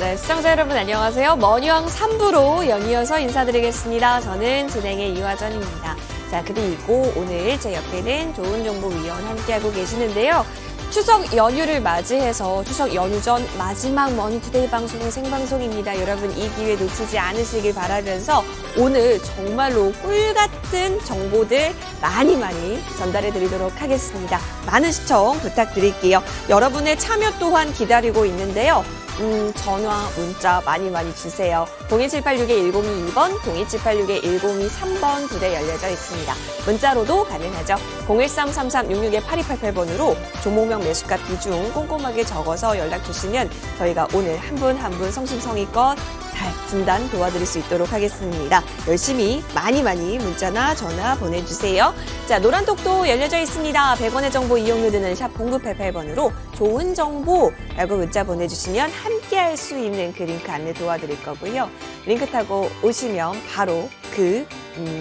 네, 시청자 여러분 안녕하세요. 머니왕 3부로 연이어서 인사드리겠습니다. 저는 진행의 이화전입니다. 자, 그리고 오늘 제 옆에는 좋은정보위원 함께하고 계시는데요. 추석 연휴를 맞이해서 추석 연휴 전 마지막 머니투데이 방송의 생방송입니다. 여러분 이 기회 놓치지 않으시길 바라면서 오늘 정말로 꿀같은 정보들 많이 전달해 드리도록 하겠습니다. 많은 시청 부탁드릴게요. 여러분의 참여 또한 기다리고 있는데요. 전화, 문자 많이 주세요. 01786-1022번, 01786-1023번 두 대 열려져 있습니다. 문자로도 가능하죠. 013-3366-8288번으로 종목명 매수가 비중 꼼꼼하게 적어서 연락 주시면 저희가 오늘 한 분 한 분 성심성의껏 잘 진단 도와드릴 수 있도록 하겠습니다. 열심히 많이 문자나 전화 보내주세요. 자, 노란톡도 열려져 있습니다. 100원의 정보 이용료 드는 샵 0988번으로 좋은 정보라고 문자 보내주시면 함께할 수 있는 그 링크 안내 도와드릴 거고요. 링크 타고 오시면 바로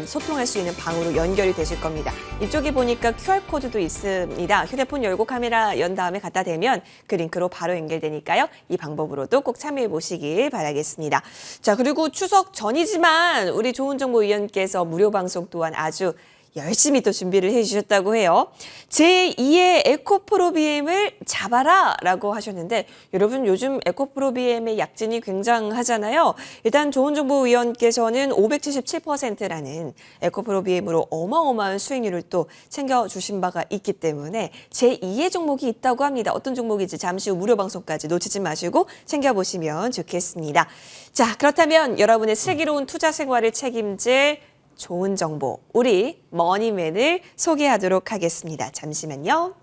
소통할 수 있는 방으로 연결이 되실 겁니다. 이쪽에 보니까 QR코드도 있습니다. 휴대폰 열고 카메라 연 다음에 갖다 대면 그 링크로 바로 연결되니까요. 이 방법으로도 꼭 참여해 보시길 바라겠습니다. 자, 그리고 추석 전이지만 우리 좋은정보위원께서 무료 방송 또한 아주 열심히 또 준비를 해주셨다고 해요. 제2의 에코프로비엠을 잡아라 라고 하셨는데 여러분 요즘 에코프로비엠의 약진이 굉장하잖아요. 일단 좋은정보위원께서는 577%라는 에코프로비엠으로 어마어마한 수익률을 또 챙겨주신 바가 있기 때문에 제2의 종목이 있다고 합니다. 어떤 종목인지 잠시 후 무료 방송까지 놓치지 마시고 챙겨보시면 좋겠습니다. 자, 그렇다면 여러분의 슬기로운 투자 생활을 책임질 좋은 정보, 우리 머니맨을 소개하도록 하겠습니다. 잠시만요.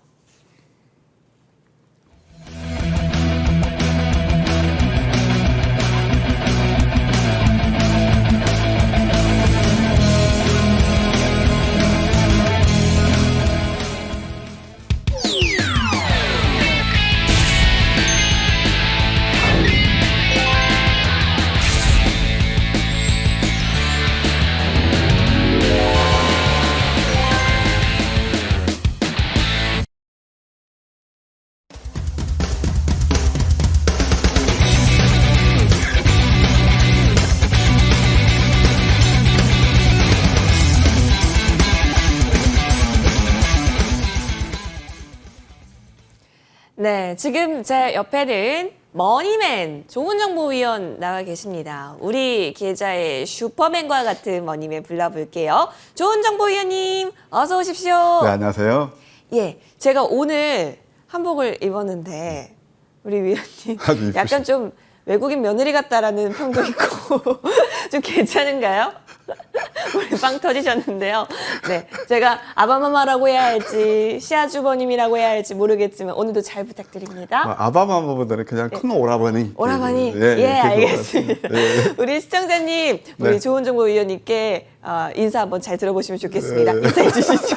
네, 지금 제 옆에는 머니맨, 좋은정보위원 나와 계십니다. 우리 계좌의 슈퍼맨과 같은 머니맨 불러볼게요. 좋은정보위원님, 어서 오십시오. 네, 안녕하세요. 예, 제가 오늘 한복을 입었는데 우리 위원님 약간 좀 외국인 며느리 같다라는 평도 있고 좀 괜찮은가요? 우리 빵 터지셨는데요. 네, 제가 아바마마라고 해야 할지 시아주버님이라고 해야 할지 모르겠지만 오늘도 잘 부탁드립니다. 아바마마보다는 그냥 큰 오라버니. 오라버니? 네, 예, 알겠습니다. 네. 우리 시청자님, 우리 네. 좋은정보위원님께 인사 한번 잘 들어보시면 좋겠습니다. 네. 인사해 주시죠.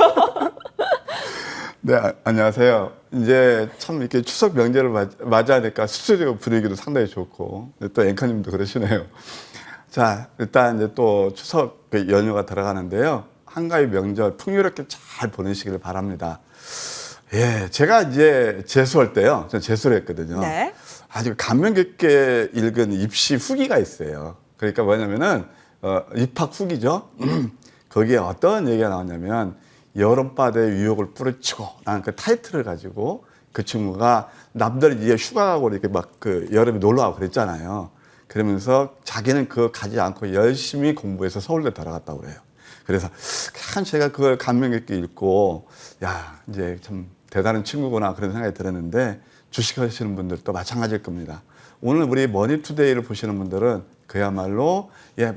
네, 안녕하세요. 이제 참 이렇게 추석 명절을 맞이하니까 수술적 분위기도 상당히 좋고 또 앵커님도 그러시네요. 자, 일단 이제 또 추석 연휴가 들어가는데요. 한가위 명절 풍요롭게 잘 보내시기를 바랍니다. 예, 제가 이제 재수할 때요. 전 재수를 했거든요. 네. 아주 감명 깊게 읽은 입시 후기가 있어요. 그러니까 뭐냐면은 입학 후기죠. 거기에 어떤 얘기가 나왔냐면 여름바다의 유혹을 뿌리치고 라는 그 타이틀을 가지고 그 친구가 남들이 이제 휴가 가고 이렇게 막 여름에 놀러 가고 그랬잖아요. 그러면서 자기는 그거 가지 않고 열심히 공부해서 서울대 들어갔다고 그래요. 그래서 참 제가 그걸 감명 깊게 읽고 야, 이제 참 대단한 친구구나 그런 생각이 들었는데 주식하시는 분들도 마찬가지일 겁니다. 오늘 우리 머니투데이를 보시는 분들은 그야말로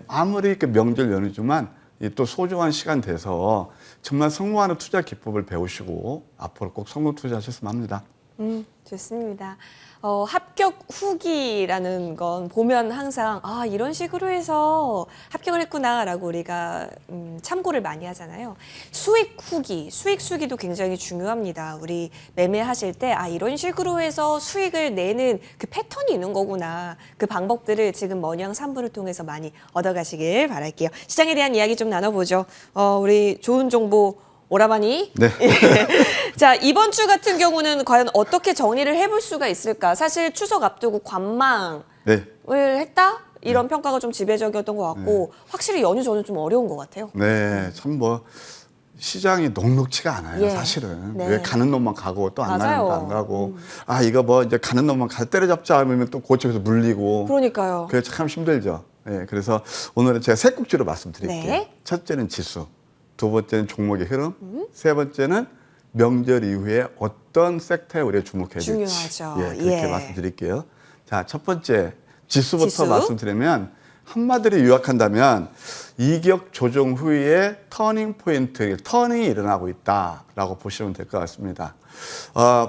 아무리 명절 연휴지만 또 소중한 시간 돼서 정말 성공하는 투자 기법을 배우시고 앞으로 꼭 성공 투자하셨으면 합니다. 좋습니다. 합격 후기라는 건 보면 항상 이런 식으로 해서 합격을 했구나라고 우리가 참고를 많이 하잖아요. 수익 후기, 수익 수기도 굉장히 중요합니다. 우리 매매하실 때 이런 식으로 해서 수익을 내는 그 패턴이 있는 거구나. 그 방법들을 지금 머니왕 3부를 통해서 많이 얻어가시길 바랄게요. 시장에 대한 이야기 좀 나눠보죠. 우리 좋은 정보 오라바니. 네. 자, 이번 주 같은 경우는 과연 어떻게 정리를 해볼 수가 있을까? 사실 추석 앞두고 관망 네. 했다? 이런 평가가 좀 지배적이었던 것 같고 확실히 연휴 저는 좀 어려운 것 같아요. 네, 참 뭐 시장이 녹록치가 않아요, 예. 사실은. 네. 왜 가는 놈만 가고 또 안 가는 맞아요. 놈도 안 가고. 아, 이거 뭐 이제 가는 놈만 가 때려잡자 하면 또 그쪽에서 물리고. 그러니까요. 그게 참 힘들죠. 예, 그래서 오늘은 제가 세 꼭지로 말씀드릴게요. 네. 첫째는 지수, 두 번째는 종목의 흐름, 세 번째는 명절 이후에 어떤 섹터에 우리가 주목해야 될지. 중요하죠. 예, 그렇게 예. 말씀드릴게요. 자, 첫 번째 지수부터 지수? 말씀드리면 한마디로 요약한다면 이격 조정 후에 터닝 포인트, 터닝이 일어나고 있다라고 보시면 될 것 같습니다.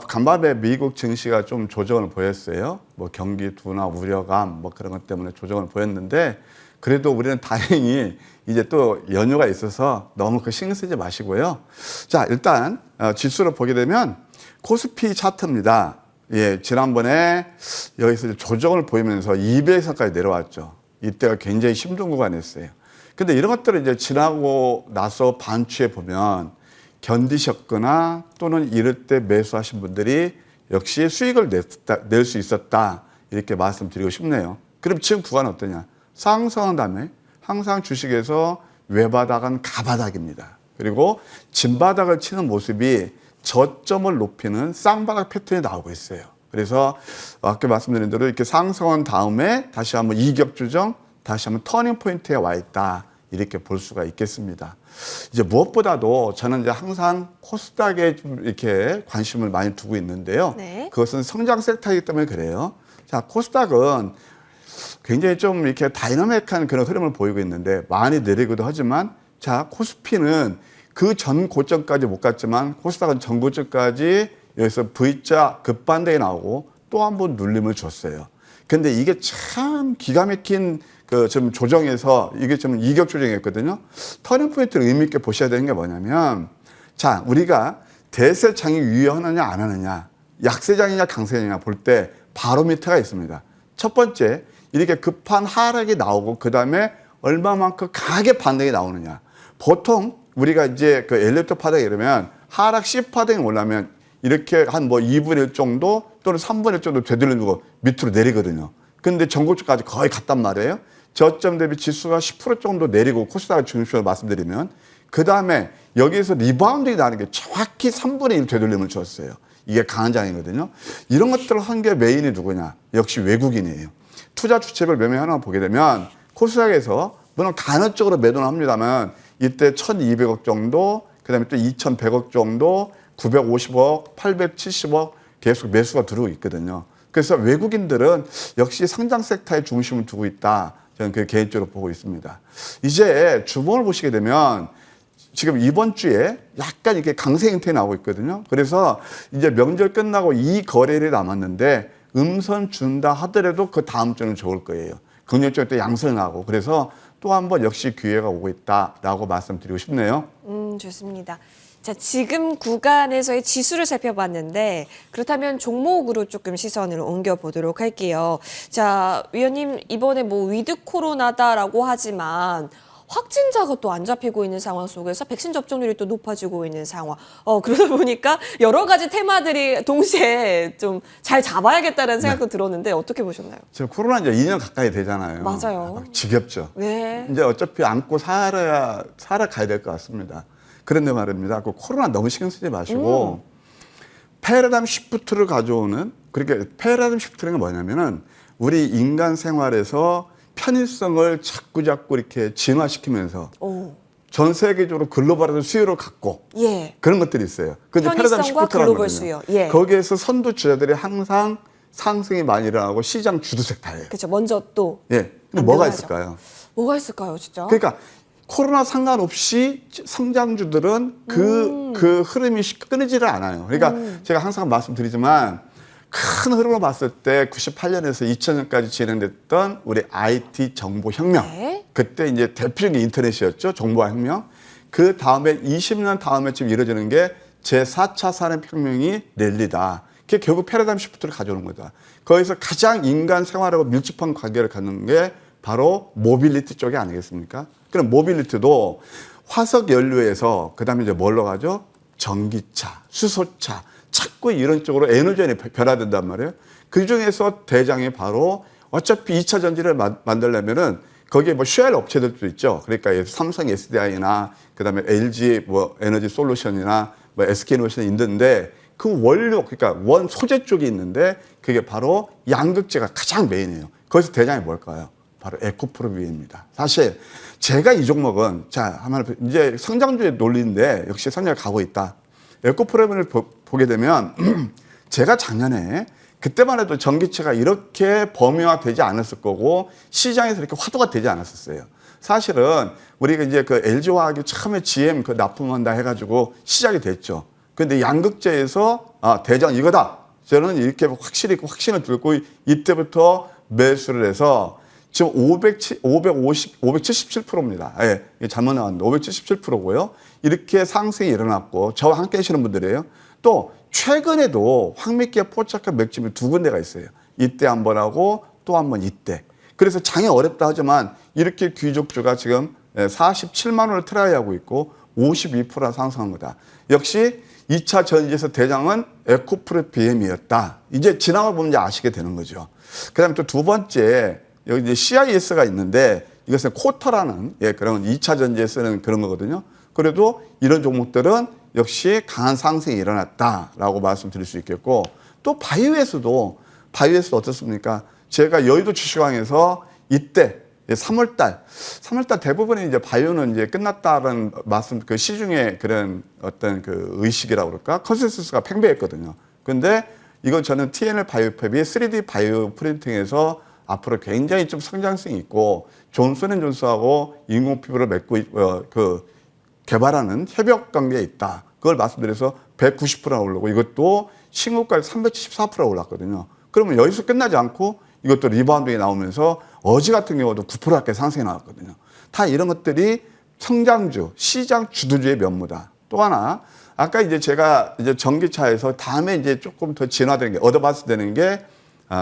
간밤에 미국 증시가 좀 조정을 보였어요. 뭐 경기 둔화 우려감 뭐 그런 것 때문에 조정을 보였는데 그래도 우리는 다행히 이제 또 연휴가 있어서 너무 신경 쓰지 마시고요. 자, 일단 지수를 보게 되면 코스피 차트입니다. 예, 지난번에 여기서 조정을 보이면서 200선까지 내려왔죠. 이때가 굉장히 힘든 구간이었어요. 근데 이런 것들을 이제 지나고 나서 반추에 보면 견디셨거나 또는 이럴 때 매수하신 분들이 역시 수익을 낼 수 있었다. 이렇게 말씀드리고 싶네요. 그럼 지금 구간은 어떠냐? 상승한 다음에 항상 주식에서 외바닥은 가바닥입니다. 그리고 진바닥을 치는 모습이 저점을 높이는 쌍바닥 패턴이 나오고 있어요. 그래서 아까 말씀드린 대로 이렇게 상승한 다음에 다시 한번 이격 조정, 다시 한번 터닝 포인트에 와 있다. 이렇게 볼 수가 있겠습니다. 이제 무엇보다도 저는 이제 항상 코스닥에 좀 이렇게 관심을 많이 두고 있는데요. 네. 그것은 성장 섹터이기 때문에 그래요. 자, 코스닥은 굉장히 좀 이렇게 다이나믹한 그런 흐름을 보이고 있는데 많이 내리기도 하지만 자, 코스피는 그 전 고점까지 못 갔지만 코스닥은 전 고점까지 여기서 V자 급반등이 나오고 또 한 번 눌림을 줬어요. 근데 이게 참 기가 막힌 그 좀 조정에서 이게 좀 이격 조정이었거든요. 터닝 포인트를 의미 있게 보셔야 되는 게 뭐냐면 자, 우리가 대세장이 유효하느냐 안 하느냐, 약세장이냐 강세장이냐 볼 때 바로미터가 있습니다. 첫 번째, 이렇게 급한 하락이 나오고 그다음에 얼마만큼 강하게 반등이 나오느냐. 보통 우리가 이제 그 엘리베이터 파동이 이러면 하락 C 파동이 올라면 이렇게 한 뭐 2분의 1 정도 또는 3분의 1 정도 되돌리고 밑으로 내리거든요. 근데 전고점까지 거의 갔단 말이에요. 저점 대비 지수가 10% 정도 내리고 코스닥 중심으로 말씀드리면 그 다음에 여기에서 리바운딩이 나는 게 정확히 3분의 1 되돌림을 줬어요. 이게 강한 장이거든요. 이런 것들을 한 게 메인이 누구냐? 역시 외국인이에요. 투자 주체별 매매 하나 보게 되면 코스닥에서 물론 간헐적으로 매도는 합니다만 이때 1,200억 정도, 그 다음에 또 2,100억 정도, 950억, 870억 계속 매수가 들어오고 있거든요. 그래서 외국인들은 역시 상장 섹터에 중심을 두고 있다. 저는 그 개인적으로 보고 있습니다. 이제 주봉을 보시게 되면 지금 이번 주에 약간 이렇게 강세 형태 나오고 있거든요. 그래서 이제 명절 끝나고 이 거래일이 남았는데 음선 준다 하더라도 그 다음 주는 좋을 거예요. 금요일에 또 양성하고 그래서 또 한 번 역시 기회가 오고 있다라고 말씀드리고 싶네요. 좋습니다. 자, 지금 구간에서의 지수를 살펴봤는데 그렇다면 종목으로 조금 시선을 옮겨보도록 할게요. 자, 위원님 이번에 뭐 위드 코로나다라고 하지만 확진자가 또 안 잡히고 있는 상황 속에서 백신 접종률이 또 높아지고 있는 상황. 그러다 보니까 여러 가지 테마들이 동시에 좀 잘 잡아야겠다는 생각도 들었는데 어떻게 보셨나요? 지금 코로나 이제 2년 가까이 되잖아요. 맞아요. 지겹죠. 네. 이제 어차피 안고 살아가야 될 것 같습니다. 그런데 말입니다. 그 코로나 너무 신경 쓰지 마시고 패러다임 시프트를 가져오는 그러니까 패러다임 시프트는 뭐냐면은 우리 인간 생활에서 편의성을 자꾸 이렇게 진화시키면서 전 세계적으로 글로벌한 수요를 갖고 예. 그런 것들이 있어요. 그게 편의성과 글로벌 수요. 예. 거기에서 선두주자들이 항상 상승이 많이 일어나고 시장 주도 섹터예요. 그렇죠. 먼저 또. 예. 근데 뭐가 있을까요? 뭐가 있을까요, 진짜? 그러니까 코로나 상관없이 성장주들은 그 흐름이 끊이지를 않아요. 그러니까 제가 항상 말씀드리지만 큰 흐름을 봤을 때 98년에서 2000년까지 진행됐던 우리 IT 정보혁명. 네. 그때 이제 대표적인 인터넷이었죠. 정보혁명. 그 다음에 20년 다음에 지금 이루어지는 게 제4차 산업혁명이 랠리다. 그게 결국 패러다임 시프트를 가져오는 거다. 거기서 가장 인간 생활하고 밀접한 관계를 갖는 게 바로 모빌리티 쪽이 아니겠습니까? 그럼 모빌리티도 화석 연료에서 그다음에 이제 뭘로 가죠? 전기차, 수소차, 자꾸 이런 쪽으로 에너지원이 변화된단 말이에요. 그 중에서 대장이 바로 어차피 2차 전지를 만들려면은 거기에 뭐 쉘 업체들도 있죠. 그러니까 삼성 SDI나 그다음에 LG 뭐 에너지 솔루션이나 뭐 SK노션이 있는데 그 원료 그러니까 원 소재 쪽이 있는데 그게 바로 양극재가 가장 메인이에요. 거기서 대장이 뭘까요? 바로 에코프로비입니다. 사실 제가 이 종목은 자 한번 이제 성장주의 논리인데 역시 성장을 가고 있다. 에코프로비를 보게 되면 제가 작년에 그때만 해도 전기차가 이렇게 범위화되지 않았을 거고 시장에서 이렇게 화두가 되지 않았었어요. 사실은 우리가 이제 그 LG화학이 처음에 GM 그 납품한다 해가지고 시작이 됐죠. 근데 양극재에서 대장 이거다. 저는 이렇게 확실히 확신을 들고 이때부터 매수를 해서 지금 577%입니다. 예, 잘못 나왔는데 577%고요. 이렇게 상승이 일어났고 저와 함께 하시는 분들이에요. 또 최근에도 황미기와 포착한 맥집이 두 군데가 있어요. 이때 한 번 하고 또 한 번 이때. 그래서 장이 어렵다 하지만 이렇게 귀족주가 지금 47만 원을 트라이하고 있고 52% 상승한 거다. 역시 2차 전지에서 대장은 에코프로 BM이었다. 이제 지나가 보면 이제 아시게 되는 거죠. 그 다음에 또 두 번째, 여기 이제 CIS가 있는데 이것은 쿼터라는 그런 2차 전지에 쓰는 그런 거거든요. 그래도 이런 종목들은 역시 강한 상승이 일어났다라고 말씀드릴 수 있겠고 또 바이오에서도 어떻습니까? 제가 여의도 주식왕에서 이때 3월달 대부분의 이제 바이오는 이제 끝났다는 말씀, 그 시중에 그런 어떤 그 의식이라고 그럴까? 컨센서스가 팽배했거든요. 근데 이건 저는 TNL 바이오팹이 3D 바이오 프린팅에서 앞으로 굉장히 좀 성장성이 있고 존슨앤존슨하고 인공피부를 맺고 개발하는 협약 관계에 있다. 그걸 말씀드려서 190%나 오르고 이것도 신고가를 374% 올랐거든요. 그러면 여기서 끝나지 않고 이것도 리바운딩이 나오면서 어제 같은 경우도 9%밖에 상승이 나왔거든요. 다 이런 것들이 성장주, 시장 주도주의 면모다. 또 하나, 아까 이제 제가 이제 전기차에서 다음에 이제 조금 더 진화되는 게 얻어봤을 되는 게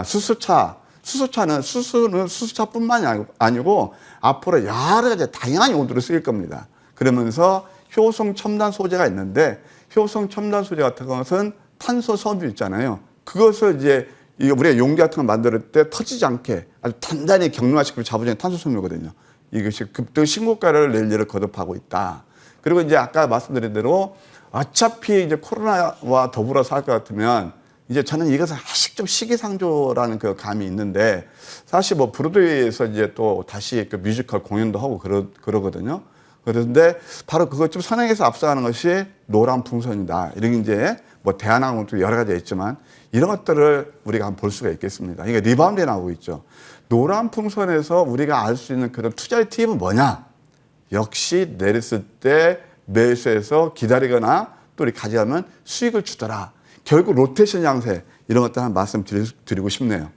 수소차. 수소는 수소차뿐만이 아니고 앞으로 여러 가지 다양한 용도로 쓰일 겁니다. 그러면서 효성 첨단 소재가 있는데 효성 첨단 소재 같은 것은 탄소 섬유 있잖아요. 그것을 이제 우리가 용기 같은 거 만들 때 터지지 않게 아주 단단히 격로화시키고 잡아주는 탄소 섬유거든요. 이것이 급등 신고가를 낼 일을 거듭하고 있다. 그리고 이제 아까 말씀드린 대로 어차피 이제 코로나와 더불어서 할 것 같으면 이제 저는 이것은 아직 좀 시기상조라는 그 감이 있는데 사실 뭐 브로드웨이에서 이제 또 다시 그 뮤지컬 공연도 하고 그러거든요. 그런데 바로 그것 좀 선행해서 앞서가는 것이 노란 풍선이다. 이런 이제 뭐 대한항공도 여러 가지가 있지만 이런 것들을 우리가 한번 볼 수가 있겠습니다. 이게 리바운드에 나오고 있죠. 노란 풍선에서 우리가 알 수 있는 그런 투자의 팁은 뭐냐? 역시 내렸을 때 매수해서 기다리거나 또 우리 가져가면 수익을 주더라. 결국 로테이션 양세 이런 것들 한 말씀 드리고 싶네요.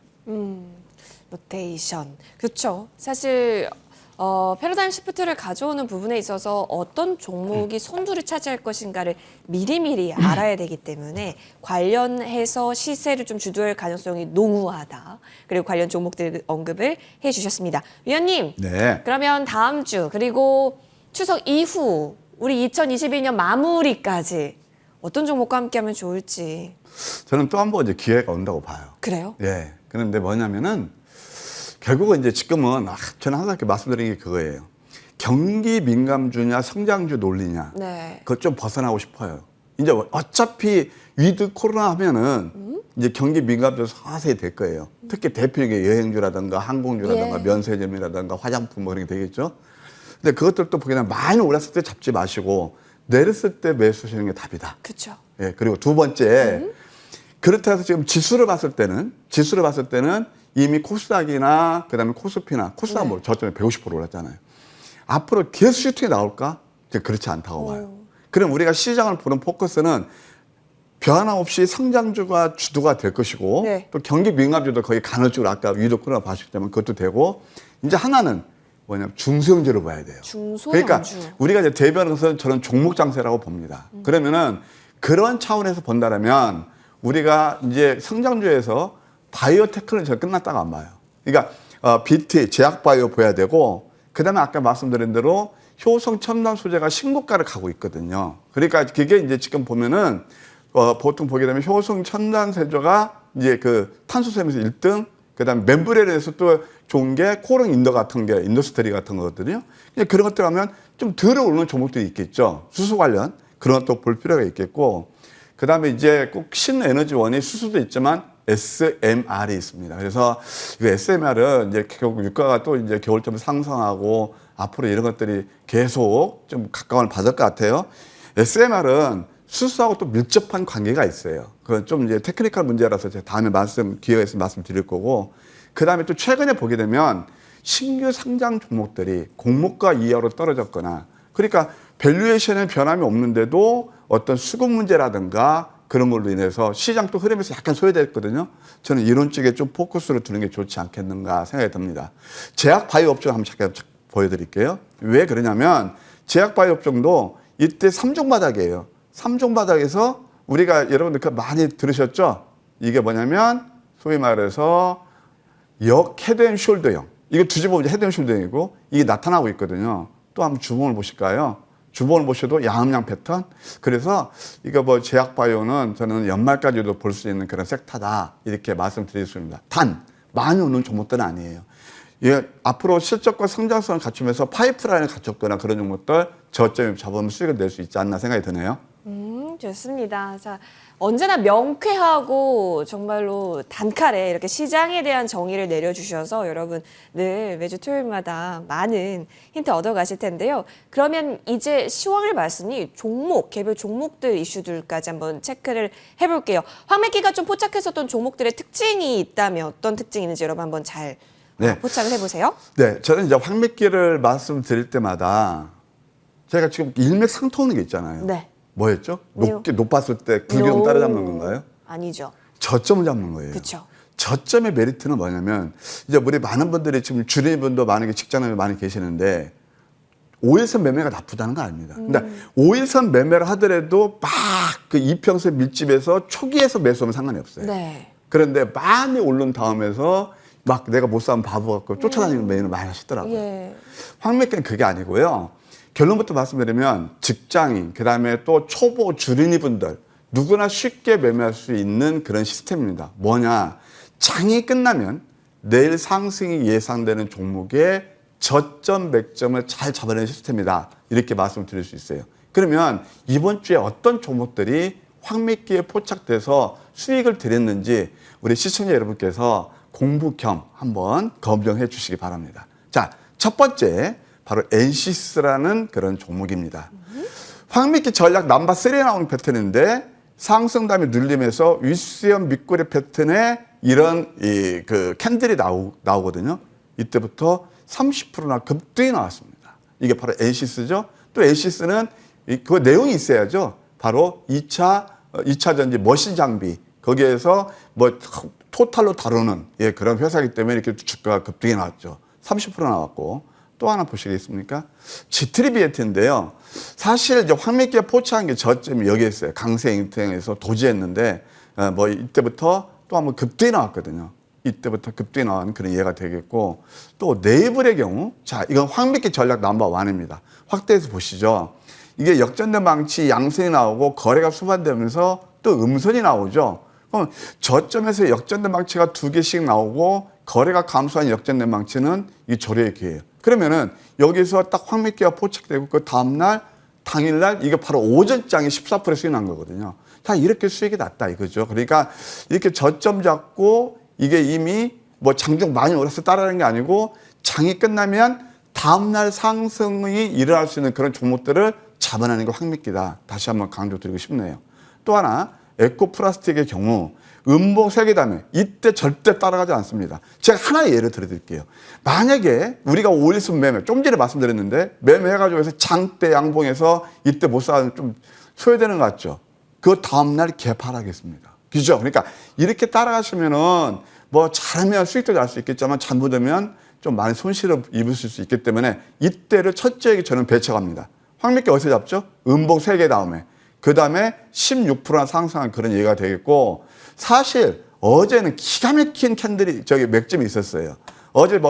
로테이션. 그렇죠. 사실 패러다임 시프트를 가져오는 부분에 있어서 어떤 종목이 선두를 차지할 것인가를 미리미리 알아야 되기 때문에 관련해서 시세를 좀 주도할 가능성이 농후하다. 그리고 관련 종목들 언급을 해주셨습니다. 위원님, 네. 그러면 다음 주 그리고 추석 이후 우리 2022년 마무리까지 어떤 종목과 함께하면 좋을지. 저는 또 한 번 이제 기회가 온다고 봐요. 그래요? 예. 그런데 뭐냐면은 결국은 이제 지금은 저는 항상 이렇게 말씀드리는 게 그거예요. 경기 민감주냐 성장주 논리냐. 네. 그것 좀 벗어나고 싶어요. 이제 어차피 위드 코로나 하면은 이제 경기 민감주 서서히 될 거예요. 특히 대표적인 게 여행주라든가 항공주라든가 면세점이라든가 화장품 뭐 그런 게 되겠죠. 근데 그것들도 보게 되면 많이 올랐을 때 잡지 마시고 내렸을 때 매수하시는 게 답이다. 그렇죠. 예. 그리고 두 번째 그렇다 해서 지금 지수를 봤을 때는 이미 코스닥이나 그다음에 코스닥 뭐 저점에 150% 올랐잖아요. 앞으로 계속 슈팅이 나올까? 그렇지 않다고 봐요. 그럼 우리가 시장을 보는 포커스는 변함없이 성장주가 주도가 될 것이고 네. 또 경기 민감주도 거의 간헐적으로 아까 위도 코로나 봤을 때면 그것도 되고 이제 하나는 뭐냐면 중소형주를 봐야 돼요. 중소형주. 그러니까 우리가 이제 대변에서 저는 종목 장세라고 봅니다. 그러면은 그런 차원에서 본다면 우리가 이제 성장주에서 바이오테크는 저 끝났다고 안 봐요. 그러니까 BT 제약바이오 봐야 되고 그다음에 아까 말씀드린 대로 효성 첨단 소재가 신고가를 가고 있거든요. 그러니까 그게 이제 지금 보면은 보통 보게 되면 효성 첨단 소재가 이제 그 탄소섬유에서 1등, 그다음에 멤브레인에서 또 좋은 게 코링 인더 같은 게 인더스트리 같은 거거든요. 그런 것들 하면 좀 덜 오르는 종목들이 있겠죠. 수소 관련 그런 것도 볼 필요가 있겠고, 그다음에 이제 꼭 신에너지원이 수소도 있지만 SMR이 있습니다. 그래서 이 SMR은 이제 결국 유가가 또 이제 겨울쯤 상승하고 앞으로 이런 것들이 계속 좀 각광을 받을 것 같아요. SMR은 수소하고 또 밀접한 관계가 있어요. 그건 좀 이제 테크니컬 문제라서 제가 다음에 기회가 있으면 말씀드릴 거고, 그 다음에 또 최근에 보게 되면 신규 상장 종목들이 공모가 이하로 떨어졌거나, 그러니까 밸류에이션에 변함이 없는데도 어떤 수급 문제라든가 그런 걸로 인해서 시장 또 흐름에서 약간 소외됐거든요. 저는 이런 쪽에 좀 포커스를 두는 게 좋지 않겠는가 생각이 듭니다. 제약 바이오 업종 한번 잠깐 보여드릴게요. 왜 그러냐면 제약 바이오 업종도 이때 3종 바닥이에요. 3종 바닥에서 우리가 여러분들 많이 들으셨죠? 이게 뭐냐면 소위 말해서 헤드앤숄더형. 이거 뒤집어보면 헤드앤숄더형이고 이게 나타나고 있거든요. 또 한번 주봉을 보실까요? 주봉을 보셔도 양음양 패턴. 그래서 이거 뭐 제약바이오는 저는 연말까지도 볼 수 있는 그런 섹터다 이렇게 말씀드리겠습니다. 단 많이 오는 종목들은 아니에요. 예, 앞으로 실적과 성장성을 갖추면서 파이프라인을 갖췄거나 그런 종목들 저점에 잡으면 수익을 낼 수 있지 않나 생각이 드네요. 좋습니다. 자, 언제나 명쾌하고 정말로 단칼에 이렇게 시장에 대한 정의를 내려주셔서 여러분 늘 매주 토요일마다 많은 힌트 얻어가실 텐데요. 그러면 이제 10월을 봤으니 개별 종목들 이슈들까지 한번 체크를 해볼게요. 황매기가 좀 포착했었던 종목들의 특징이 있다면 어떤 특징이 있는지 여러분 한번 잘 포착을 해보세요. 네, 저는 이제 황매기를 말씀드릴 때마다 제가 지금 일맥상통하는 게 있잖아요. 네. 뭐였죠? 높았을 때 불경 따라잡는 건가요? 아니죠. 저점을 잡는 거예요. 그렇죠. 저점의 메리트는 뭐냐면 이제 우리 많은 분들이 지금 주린분도 많은 게 직장에 많이 계시는데 5일선 매매가 나쁘다는 거 아닙니다. 근데 5일선 매매를 하더라도 막 그 이평선 밀집에서 초기에서 매수하면 상관이 없어요. 네. 그런데 많이 오른 다음에서 막 내가 못 사면 바보 같고 쫓아다니는 매매를 많이 하시더라고요. 예. 황매기는 그게 아니고요. 결론부터 말씀드리면 직장인, 그다음에 또 초보 주린이 분들 누구나 쉽게 매매할 수 있는 그런 시스템입니다. 뭐냐? 장이 끝나면 내일 상승이 예상되는 종목의 저점 맥점을 잘 잡아내는 시스템이다. 이렇게 말씀드릴 수 있어요. 그러면 이번 주에 어떤 종목들이 황매기에 포착돼서 수익을 드렸는지 우리 시청자 여러분께서 공부 겸 한번 검증해 주시기 바랍니다. 자, 첫 번째 바로 엔시스라는 그런 종목입니다. 황매기 전략 넘버 3에 나오는 패턴인데 상승 다음에 눌림에서 윗수염 밑꼬리 패턴에 이런 그 캔들이 나오거든요. 이때부터 30%나 급등이 나왔습니다. 이게 바로 엔시스죠. 또 엔시스는 그 내용이 있어야죠. 바로 2차 전지 머신 장비 거기에서 뭐 토탈로 다루는 그런 회사이기 때문에 이렇게 주가가 급등이 나왔죠. 30% 나왔고. 또 하나 보시겠습니까? 지트리비에트인데요. 사실 이제 황매기가 포착한 게 저점이 여기에 있어요. 강세 인터에서 도지했는데 뭐 이때부터 또 한번 급등이 나왔거든요. 이때부터 급등이 나온 그런 이해가 되겠고, 또 네이블의 경우, 자 이건 황매기 전략 넘버 1입니다. 확대해서 보시죠. 이게 역전된 망치 양선이 나오고 거래가 수반되면서 또 음선이 나오죠. 그럼 저점에서 역전된 망치가 2개씩 나오고 거래가 감소한 역전된 망치는 이 조례의 기회예요. 그러면은 여기서 딱 황매기가 포착되고 그 다음날 당일날 이게 바로 오전장에 14% 수익 난 거거든요. 다 이렇게 수익이 났다 이거죠. 그러니까 이렇게 저점 잡고 이게 이미 뭐 장중 많이 올라서 따라하는 게 아니고 장이 끝나면 다음날 상승이 일어날 수 있는 그런 종목들을 잡아내는 게 황매기다. 다시 한번 강조드리고 싶네요. 또 하나 에코플라스틱의 경우 음봉 3개 다음에 이때 절대 따라가지 않습니다. 제가 하나의 예를 들어드릴게요. 만약에 우리가 5일선 매매, 좀 전에 말씀드렸는데 매매해가지고 해서 장대 양봉에서 이때 못 사면 좀 소외되는 것 같죠. 그 다음날 개팔하겠습니다. 그죠? 그러니까 이렇게 따라가시면은 뭐 잘하면 수익도 날 수 있겠지만 잘못하면 좀 많이 손실을 입으실 수 있기 때문에 이때를 첫째에게 저는 배척합니다. 황매기 어디서 잡죠? 음봉 3개 다음에. 그 다음에 16%나 상승한 그런 예가 되겠고, 사실 어제는 기가 막힌 캔들이 맥점이 있었어요. 어제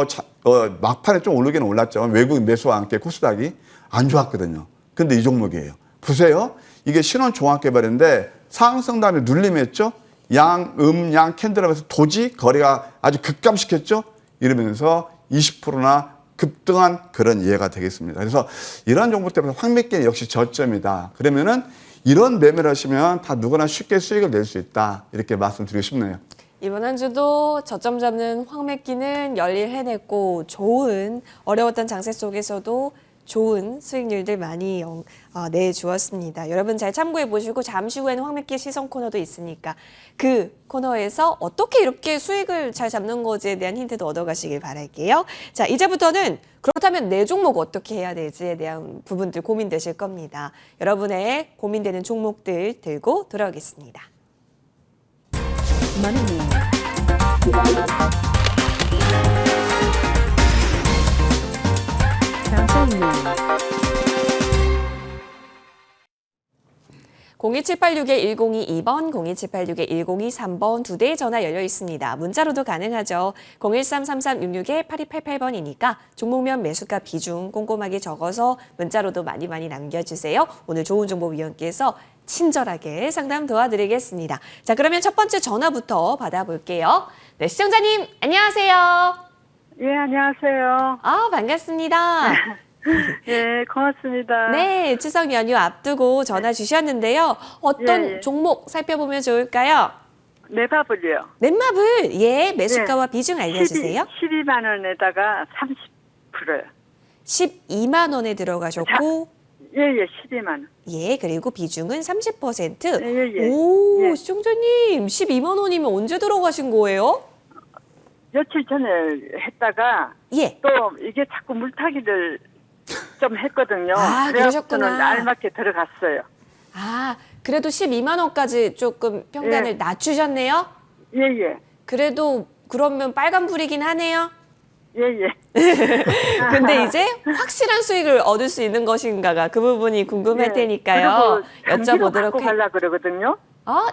막판에 좀 오르기는 올랐지만 외국인 매수와 함께 코스닥이 안 좋았거든요. 근데 이 종목이에요. 보세요. 이게 신원종합개발인데 상승 다음에 눌림했죠? 양 캔들하면서 도지 거래가 아주 급감시켰죠. 이러면서 20%나 급등한 그런 예가 되겠습니다. 그래서 이러한 정보 때문에 황매기는 역시 저점이다. 그러면은 이런 매매를 하시면 다 누구나 쉽게 수익을 낼 수 있다. 이렇게 말씀드리고 싶네요. 이번 한 주도 저점 잡는 황매기는 열일해냈고 좋은 어려웠던 장세 속에서도 좋은 수익률들 많이 내주었습니다. 여러분 잘 참고해 보시고 잠시 후에는 황매기 시선 코너도 있으니까 그 코너에서 어떻게 이렇게 수익을 잘 잡는 거지에 대한 힌트도 얻어가시길 바랄게요. 자, 이제부터는 그렇다면 내 종목 어떻게 해야 될지에 대한 부분들 고민되실 겁니다. 여러분의 고민되는 종목들 들고 돌아오겠습니다. Money. Counseling. 02786-1022번, 02786-1023번 두 대의 전화 열려 있습니다. 문자로도 가능하죠. 013-3366-8288번이니까 종목면 매수가 비중 꼼꼼하게 적어서 문자로도 많이 남겨주세요. 오늘 좋은 정보위원께서 친절하게 상담 도와드리겠습니다. 자, 그러면 첫 번째 전화부터 받아볼게요. 네, 시청자님 안녕하세요. 예, 안녕하세요. 반갑습니다. 예, 고맙습니다. 네, 추석 연휴 앞두고 전화 주셨는데요. 어떤 예. 종목 살펴보면 좋을까요? 내밥을요. 넷마블, 예, 매수가와 비중 알려주세요. 12만 원에다가 30%요. 12만 원에 들어가셨고, 예, 예, 12만 원. 예, 그리고 비중은 30%. 예, 예. 오, 예. 시청자님, 12만 원이면 언제 들어가신 거예요? 며칠 전에 했다가 예. 또 이게 자꾸 물타기를 좀 했거든요. 아, 그래갖고는 그러셨구나. 알맞게 들어갔어요. 아, 그래도 12만 원까지 조금 평단을 예. 낮추셨네요? 예, 예. 그래도 그러면 빨간불이긴 하네요? 예, 예. 근데 이제 확실한 수익을 얻을 수 있는 것인가가 그 부분이 궁금할 예. 테니까요. 그리고 단기로 여쭤보도록 갖고 가려고 그러거든요.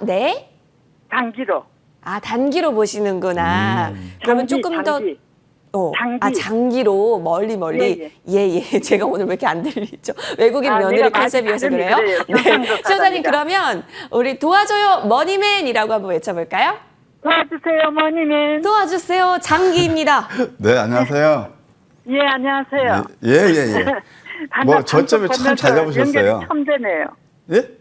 네? 단기로. 아, 단기로 보시는구나. 그러면 단기, 조금 단기. 더 단기. 장기로 멀리. 예. 제가 오늘 왜 이렇게 안 들리죠? 외국인 며느리 내가 컨셉이어서 발음이 그래요? 그래요. 네. 경상도 시청자님 사람이라. 그러면 우리 도와줘요 머니맨이라고 한번 외쳐볼까요? 도와주세요, 머니맨. 도와주세요 장기입니다. 네, 안녕하세요. 예, 안녕하세요. 예. 뭐 저점에 참 잘 잡으셨어요. 연결이 처음 되네요. 예?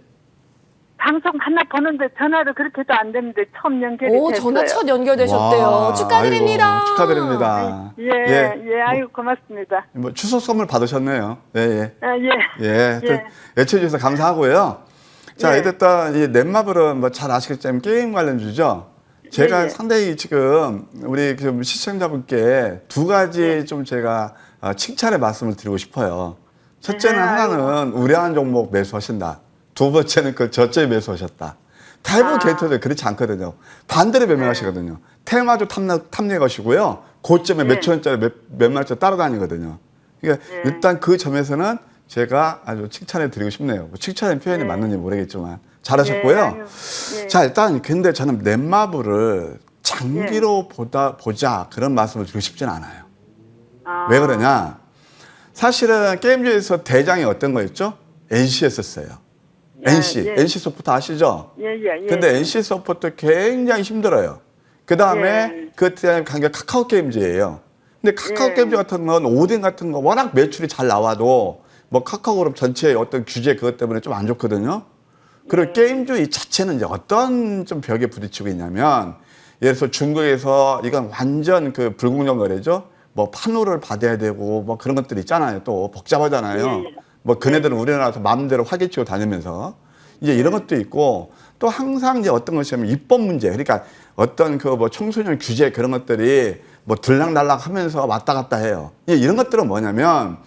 방송 하나 보는데 전화로 그렇게도 안 되는데 처음 연결이 오, 됐어요. 전화 첫 연결되셨대요. 와, 축하드립니다. 아이고, 축하드립니다. 예, 아유 고맙습니다. 뭐 추석 선물 받으셨네요. 예. 아, 예. 예. 예. 애초해 주셔서 감사하고요. 자, 예. 이랬다 이 넷마블은 뭐 잘 아시겠지만 게임 관련주죠. 제가 예. 상당히 지금 우리 좀 시청자분께 두 가지 좀 제가 칭찬의 말씀을 드리고 싶어요. 첫째는 네, 하나는 우량한 종목 매수하신다. 두 번째는 그 저점에 매수하셨다. 대부분 게이트들 그렇지 않거든요. 반대로 매매하시거든요. 테마주 탐내 것이고요. 고점에 몇천 원짜리 몇만 원짜리 따라다니거든요. 그러니까 일단 그 점에서는 제가 아주 칭찬해 드리고 싶네요. 뭐 칭찬의 표현이 맞는지 모르겠지만 잘하셨고요. 아유, 예. 자, 일단 근데 저는 넷마블을 장기로 보자 그런 말씀을 드리고 싶지는 않아요. 아, 왜 그러냐? 사실은 게임주에서 대장이 어떤 거였죠? NC였었어요. 예, NC, 예. NC 소프트 아시죠? 예. 근데 NC 소프트 굉장히 힘들어요. 그 다음에 예. 그 다음에 관계가 카카오 게임즈예요. 근데 카카오 예. 게임즈 같은 건 오뎅 같은 거 워낙 매출이 잘 나와도 뭐 카카오 그룹 전체의 어떤 규제 그것 때문에 좀 안 좋거든요. 그리고 게임주 이 자체는 이제 어떤 좀 벽에 부딪히고 있냐면 예를 들어서 중국에서 이건 완전 그 불공정 거래죠. 뭐 판호를 받아야 되고 뭐 그런 것들이 있잖아요. 또 복잡하잖아요. 예. 뭐 그네들은 우리나라에서 마음대로 활개치고 다니면서 이제 이런 것도 있고 또 항상 이제 어떤 것이냐면 입법 문제 그러니까 어떤 그 뭐 청소년 규제 그런 것들이 뭐 들락날락 하면서 왔다 갔다 해요. 이런 것들은 뭐냐면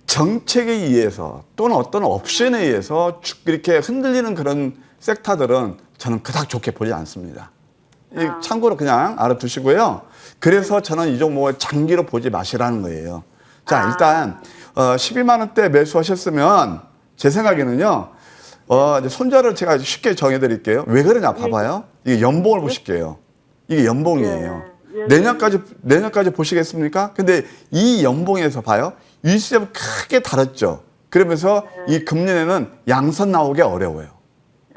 정책에 의해서 또는 어떤 옵션에 의해서 이렇게 흔들리는 그런 섹터들은 저는 그닥 좋게 보지 않습니다. 참고로 그냥 알아두시고요. 그래서 저는 이 종목을 장기로 보지 마시라는 거예요. 자, 일단 12만 원대 매수하셨으면 제 생각에는요. 이제 손절을 제가 쉽게 정해드릴게요. 왜 그러냐 봐봐요. 이게 연봉을 보실게요. 이게 연봉이에요. 내년까지 보시겠습니까? 근데 이 연봉에서 봐요. 일시점 크게 다르죠. 그러면서 이 금년에는 양선 나오기 어려워요.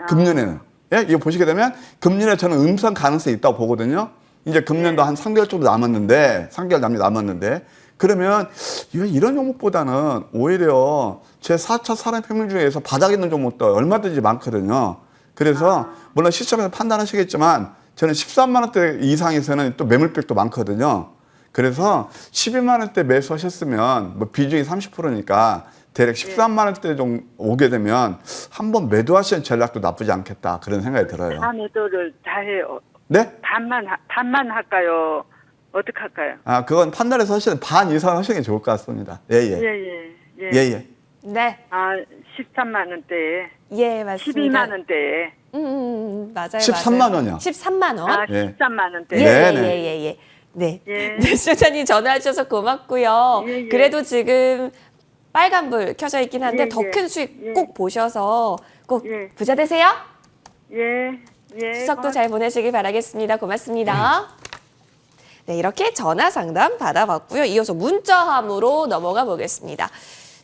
금년에는. 예? 이거 보시게 되면 금년에 저는 음선 가능성이 있다고 보거든요. 이제 금년도 한 3개월 정도 남았는데, 3개월 남았는데, 그러면 왜 이런 종목보다는 오히려 제 4차 산업혁명 중에서 바닥에 있는 종목도 얼마든지 많거든요. 그래서 물론 시점에서 판단하시겠지만 저는 13만 원대 이상에서는 또 매물백도 많거든요. 그래서 12만 원대 매수하셨으면 뭐 비중이 30%니까 대략 13만 원대 정도 오게 되면 한번 매도하시는 전략도 나쁘지 않겠다 그런 생각이 들어요. 다 매도를 다 해요. 네? 반만 할까요? 어떻게 할까요? 아, 그건 판단해서 하시는 반 이상 하시는 게 좋을 것 같습니다. 예, 예. 예. 예. 네. 아, 13만 원대에. 예, 맞습니다. 12만 원대에. 맞아요. 13만 원이요. 13만 원. 아, 예. 13만 원대. 예, 네, 예, 네. 예, 예. 네. 예. 네, 시청자님 전화 주셔서 고맙고요. 예, 예. 그래도 지금 빨간불 켜져 있긴 한데 예, 더 예. 큰 수익 예. 꼭 보셔서 꼭 예. 부자 되세요. 예. 추석도 잘 보내시길 바라겠습니다. 고맙습니다. 네, 이렇게 전화 상담 받아봤고요. 이어서 문자함으로 넘어가 보겠습니다.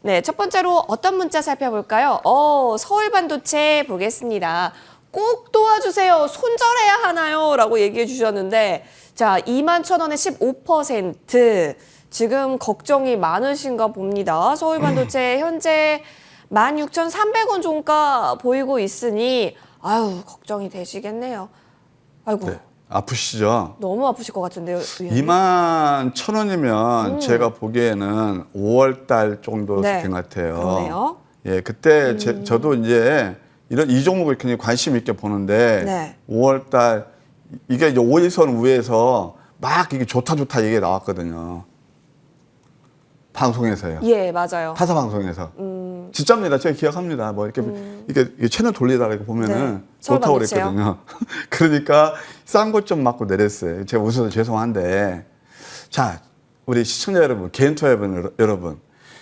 네, 첫 번째로 어떤 문자 살펴볼까요? 서울 반도체 보겠습니다. 꼭 도와주세요. 손절해야 하나요? 라고 얘기해 주셨는데, 자, 21,000원에 15%. 지금 걱정이 많으신가 봅니다. 서울 반도체 현재 16,300원 종가 보이고 있으니, 아유, 걱정이 되시겠네요. 아이고. 네. 아프시죠? 너무 아프실 것 같은데요. 의원님. 21,000원이면 제가 보기에는 5월 달 정도 네. 된 것 같아요. 그러네요. 예, 그때 저도 이제 이 종목을 굉장히 관심 있게 보는데 네. 5월 달 이게 이제 5일선 위에서 막 이게 좋다 얘기가 나왔거든요. 방송에서요. 예, 맞아요. 타사 방송에서. 진짜입니다. 제가 기억합니다. 뭐 이렇게 채널 돌리다가 이렇게 보면은 네. 서울 좋다고 반도체요? 그랬거든요. 그러니까 싼 것 좀 맞고 내렸어요. 제가 웃어서 죄송한데. 자, 우리 시청자 여러분, 개인 투자 여러분.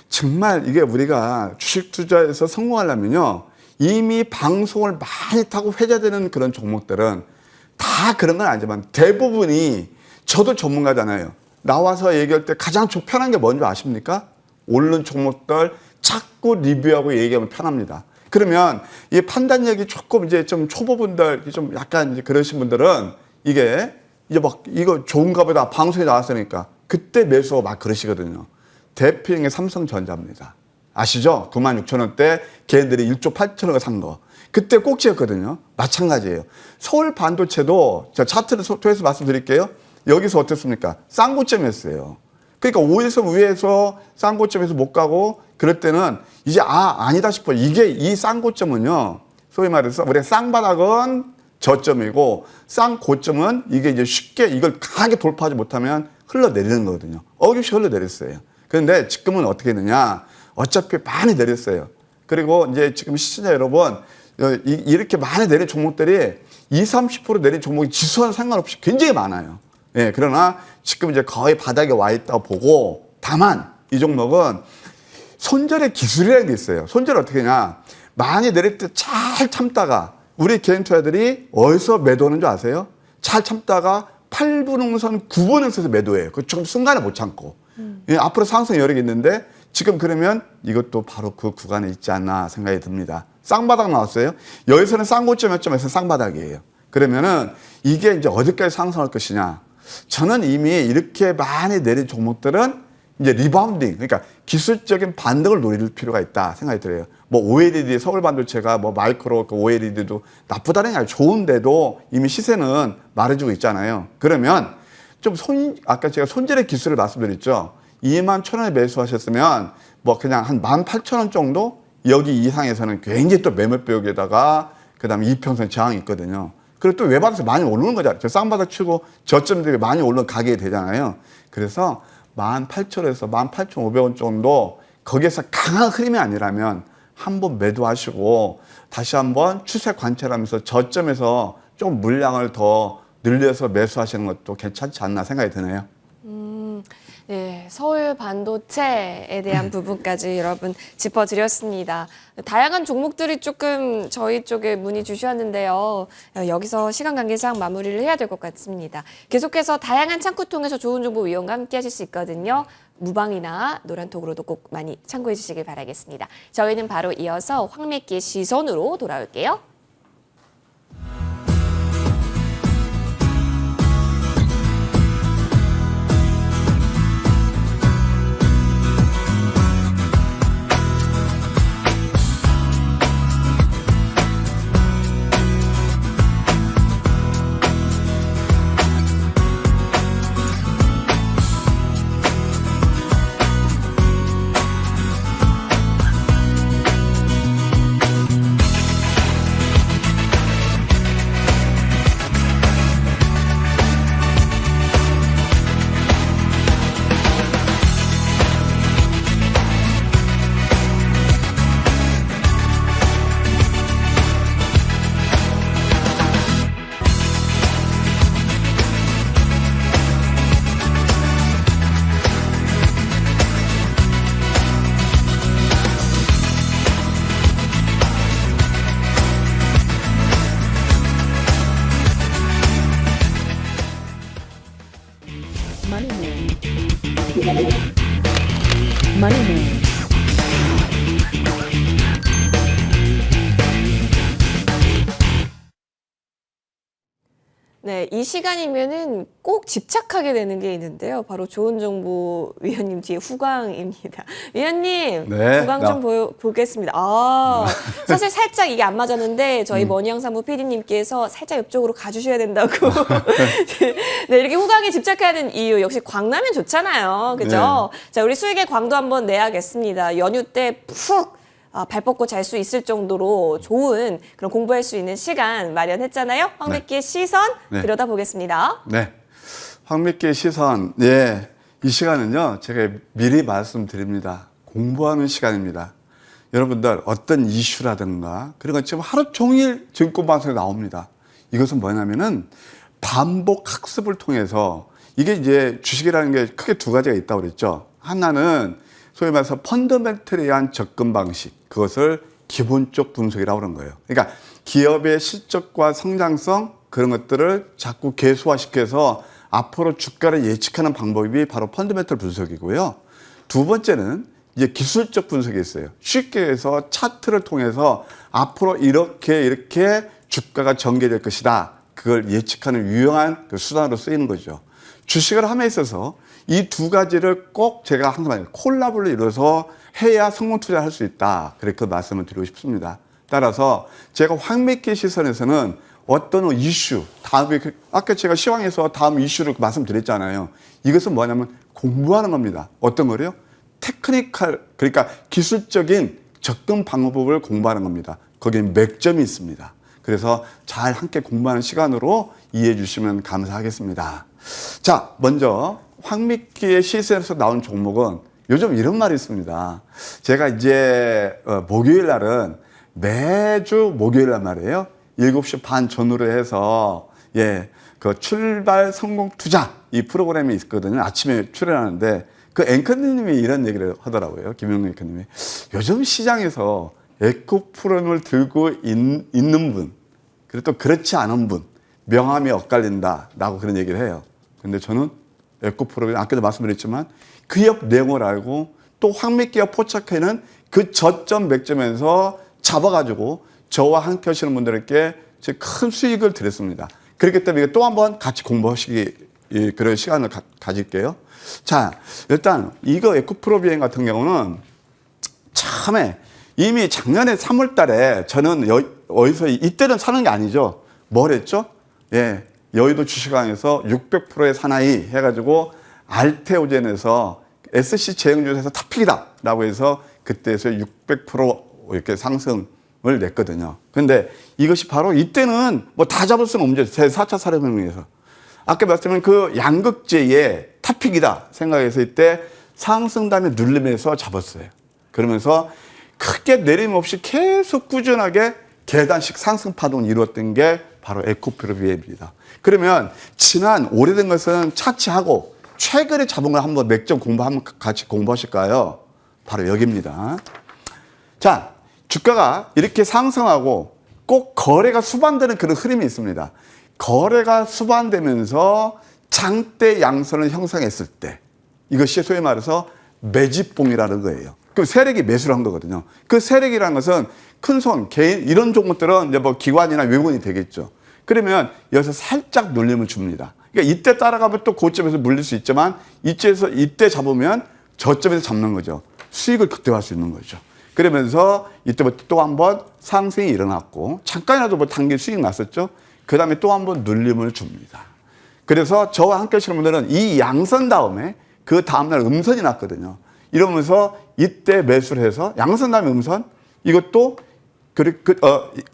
정말 이게 우리가 주식 투자에서 성공하려면요. 이미 방송을 많이 타고 회자되는 그런 종목들은 다 그런 건 아니지만 대부분이 저도 전문가잖아요. 나와서 얘기할 때 가장 편한 게 뭔지 아십니까? 오른 종목들 자꾸 리뷰하고 얘기하면 편합니다. 그러면 이 판단력이 조금 이제 좀 초보분들, 좀 약간 이제 그러신 분들은 이게 이제 막 이거 좋은가 보다 방송에 나왔으니까 그때 매수하고 막 그러시거든요. 대표적인 게 삼성전자입니다. 아시죠? 96,000원대 걔네들이 1조 8천억을 산 거. 그때 꼭지였거든요. 마찬가지예요. 서울 반도체도 제가 차트를 통해서 말씀드릴게요. 여기서 어떻습니까? 싼 고점이었어요. 그러니까 5일선 위에서 싼 고점에서 못 가고 그럴 때는 이제 아니다 싶어. 이게 이 싼 고점은요. 소위 말해서 우리가 쌍바닥은 저점이고 싼 고점은 이게 이제 쉽게 이걸 강하게 돌파하지 못하면 흘러내리는 거거든요. 어김없이 흘러내렸어요. 그런데 지금은 어떻게 했느냐? 어차피 많이 내렸어요. 그리고 이제 지금 시청자 여러분 이렇게 많이 내린 종목들이 20-30% 내린 종목이 지수와는 상관없이 굉장히 많아요. 예, 그러나 지금 이제 거의 바닥에 와 있다고 보고 다만 이 종목은 손절의 기술이라는 게 있어요. 손절 어떻게 하냐? 많이 내릴 때 잘 참다가 우리 개인 투자들이 어디서 매도하는 줄 아세요? 잘 참다가 8분응선, 9분응선에서 매도해요. 그 좀 순간에 못 참고. 예, 앞으로 상승 여력이 있는데 지금 그러면 이것도 바로 그 구간에 있지 않나 생각이 듭니다. 쌍바닥 나왔어요. 여기서는 쌍고점 몇 점에서 쌍바닥이에요. 그러면은 이게 이제 어디까지 상승할 것이냐? 저는 이미 이렇게 많이 내린 종목들은 이제 리바운딩, 그러니까 기술적인 반등을 노릴 필요가 있다 생각이 들어요. 뭐 OLED, 서울 반도체가 뭐 마이크로, 그 OLED도 나쁘다는 게 아니라 좋은데도 이미 시세는 말해주고 있잖아요. 그러면 좀 아까 제가 손절의 기술을 말씀드렸죠. 21,000원에 매수하셨으면 뭐 그냥 한 18,000원 정도 여기 이상에서는 굉장히 또 매물벽에다가 그다음에 이평선 저항이 있거든요. 그리고 또 외바닥에서 많이 오르는 거잖아요. 저 쌍바닥 치고 저점 대비 많이 오르는 가격이 되잖아요. 그래서 18,000원에서 18,500원 정도 거기에서 강한 흐름이 아니라면 한번 매도하시고 다시 한번 추세 관찰하면서 저점에서 좀 물량을 더 늘려서 매수하시는 것도 괜찮지 않나 생각이 드네요. 네, 서울 반도체에 대한 부분까지 여러분 짚어드렸습니다. 다양한 종목들이 조금 저희 쪽에 문의 주셨는데요. 여기서 시간 관계상 마무리를 해야 될 것 같습니다. 계속해서 다양한 창구 통해서 좋은 정보 위원과 함께 하실 수 있거든요. 무방이나 노란톡으로도 꼭 많이 참고해 주시길 바라겠습니다. 저희는 바로 이어서 황매기의 시선으로 돌아올게요. 네, 이 시간이면은 꼭 집착하게 되는 게 있는데요. 바로 좋은정보 위원님 뒤에 후광입니다. 위원님, 네, 후광 좀 보겠습니다. 사실 살짝 이게 안 맞았는데 저희 머니양산부 PD님께서 살짝 옆쪽으로 가주셔야 된다고. 네, 이렇게 후광에 집착하는 이유 역시 광나면 좋잖아요. 그죠? 네. 자, 우리 수익의 광도 한번 내야겠습니다. 연휴 때 푹 발 뻗고 잘 수 있을 정도로 좋은 그런 공부할 수 있는 시간 마련했잖아요. 황미끼의 시선 네. 들여다보겠습니다. 네. 황미끼의 시선. 네. 이 시간은요, 제가 미리 말씀드립니다. 공부하는 시간입니다. 여러분들 어떤 이슈라든가, 그리고 지금 하루 종일 증권방송에 나옵니다. 이것은 뭐냐면은 반복 학습을 통해서 이게 이제 주식이라는 게 크게 두 가지가 있다고 그랬죠. 하나는 소위 말해서 펀더멘털에 의한 접근 방식, 그것을 기본적 분석이라고 그런 거예요. 그러니까 기업의 실적과 성장성 그런 것들을 자꾸 계수화시켜서 앞으로 주가를 예측하는 방법이 바로 펀더멘털 분석이고요. 두 번째는 이제 기술적 분석이 있어요. 쉽게 해서 차트를 통해서 앞으로 이렇게 주가가 전개될 것이다. 그걸 예측하는 유용한 그 수단으로 쓰이는 거죠. 주식을 함에 있어서 이 두 가지를 꼭 제가 항상 말해요. 콜라보를 이뤄서 해야 성공 투자를 할 수 있다. 그렇게 말씀을 드리고 싶습니다. 따라서 제가 황미끼 시선에서는 어떤 이슈, 다음에 아까 제가 시황에서 다음 이슈를 말씀드렸잖아요. 이것은 뭐냐면 공부하는 겁니다. 어떤 거요? 테크니컬, 그러니까 기술적인 접근 방법을 공부하는 겁니다. 거기에 맥점이 있습니다. 그래서 잘 함께 공부하는 시간으로 이해해 주시면 감사하겠습니다. 자, 먼저 황미끼의 시선에서 나온 종목은 요즘 이런 말이 있습니다. 제가 이제 목요일 날은 매주 목요일 날 말이에요. 7시 반 전후로 해서 그 출발 성공 투자 이 프로그램이 있거든요. 아침에 출연하는데 그 앵커님이 이런 얘기를 하더라고요. 김영래 앵커님이. 요즘 시장에서 에코프로를 들고 있는 분, 그리고 또 그렇지 않은 분, 명함이 엇갈린다라고 그런 얘기를 해요. 근데 저는 에코프로그램, 아까도 말씀드렸지만 기업 내용을 알고 또 황미끼가 포착해는 그 저점 맥점에서 잡아가지고 저와 함께 하시는 분들에게 큰 수익을 드렸습니다. 그렇기 때문에 또 한번 같이 공부하시기 그런 시간을 가질게요. 자, 일단 이거 에코프로 비행 같은 경우는 참에 이미 작년에 3월 달에 저는 어디서 이때는 사는 게 아니죠. 뭘 했죠? 여의도 주식왕에서 600%의 사나이 해가지고 알테오젠에서 SC 제형주에서 탑픽이다 라고 해서 그때에서 600% 이렇게 상승을 냈거든요. 근데 이것이 바로 이때는 뭐 다 잡을 수는 없죠. 제4차 산업혁명에서. 아까 말씀드린 그 양극재의 탑픽이다 생각해서 이때 상승 다음에 눌림에서 잡았어요. 그러면서 크게 내림없이 계속 꾸준하게 계단식 상승 파동을 이루었던 게 바로 에코프로비엠입니다. 그러면 지난 오래된 것은 차치하고 최근에 잡은 걸 한번 맥점 한번 같이 공부하실까요? 바로 여기입니다. 자, 주가가 이렇게 상승하고 꼭 거래가 수반되는 그런 흐름이 있습니다. 거래가 수반되면서 장대 양선을 형성했을 때 이것이 소위 말해서 매집봉이라는 거예요. 그 세력이 매수를 한 거거든요. 그 세력이라는 것은 큰 손, 개인 이런 종목들은 이제 뭐 기관이나 외국인이 되겠죠. 그러면 여기서 살짝 눌림을 줍니다. 그러니까 이때 따라가면 또 고점에서 물릴 수 있지만 이때 잡으면 저점에서 잡는 거죠. 수익을 극대화할 수 있는 거죠. 그러면서 이때부터 또 한번 상승이 일어났고 잠깐이라도 뭐 단기 수익 났었죠. 그 다음에 또 한번 눌림을 줍니다. 그래서 저와 함께 하시는 분들은 이 양선 다음에 그 다음날 음선이 났거든요. 이러면서 이때 매수를 해서 양선 다음에 음선 이것도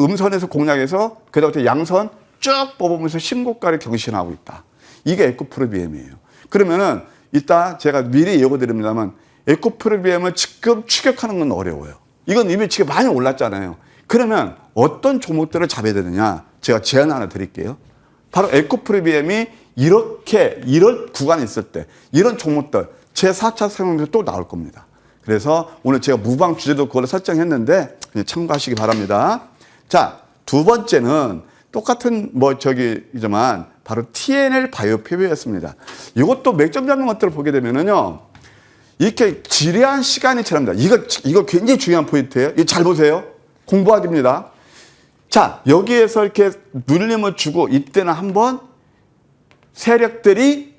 음선에서 공략해서 그다음부터 양선 쭉 뽑으면서 신고가를 경신하고 있다. 이게 에코프로비엠이에요. 그러면은 이따 제가 미리 예고드립니다만 에코프로비엠을 지금 추격하는 건 어려워요. 이건 이미 지금 많이 올랐잖아요. 그러면 어떤 종목들을 잡아야 되느냐? 제가 제안 하나 드릴게요. 바로 에코프로비엠이 이런 구간이 있을 때 이런 종목들 제4차 상승에서 또 나올 겁니다. 그래서 오늘 제가 무방 주제도 그걸 설정했는데 참고하시기 바랍니다. 자, 두 번째는 똑같은 이지만 바로 TNL 바이오 PB였습니다. 이것도 맥점 잡는 것들을 보게 되면은요, 이렇게 지뢰한 시간이 지납니다. 이거 굉장히 중요한 포인트예요. 이거 잘 보세요. 공부하기입니다. 자, 여기에서 이렇게 눌림을 주고 이때는 한번 세력들이